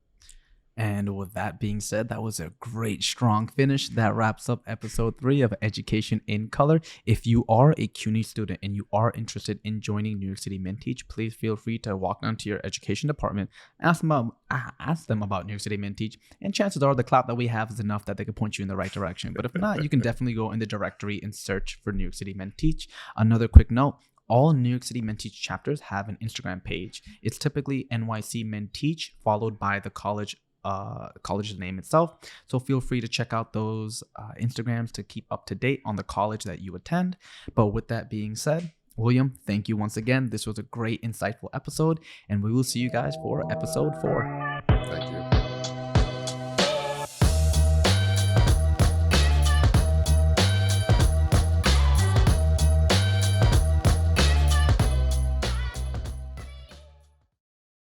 [SPEAKER 1] And with that being said, that was a great, strong finish. That wraps up episode 3 of Education in Color. If you are a CUNY student and you are interested in joining New York City MintTeach, please feel free to walk down to your education department, ask them about New York City MintTeach, and chances are the clout that we have is enough that they can point you in the right direction. But if not, you can definitely go in the directory and search for New York City MintTeach. Another quick note. All New York City MintTeach chapters have an Instagram page. It's typically NYC MintTeach followed by the college's name itself. So feel free to check out those Instagrams to keep up to date on the college that you attend. But with that being said, William, thank you once again. This was a great, insightful episode, and we will see you guys for episode 4.
[SPEAKER 2] Thank you.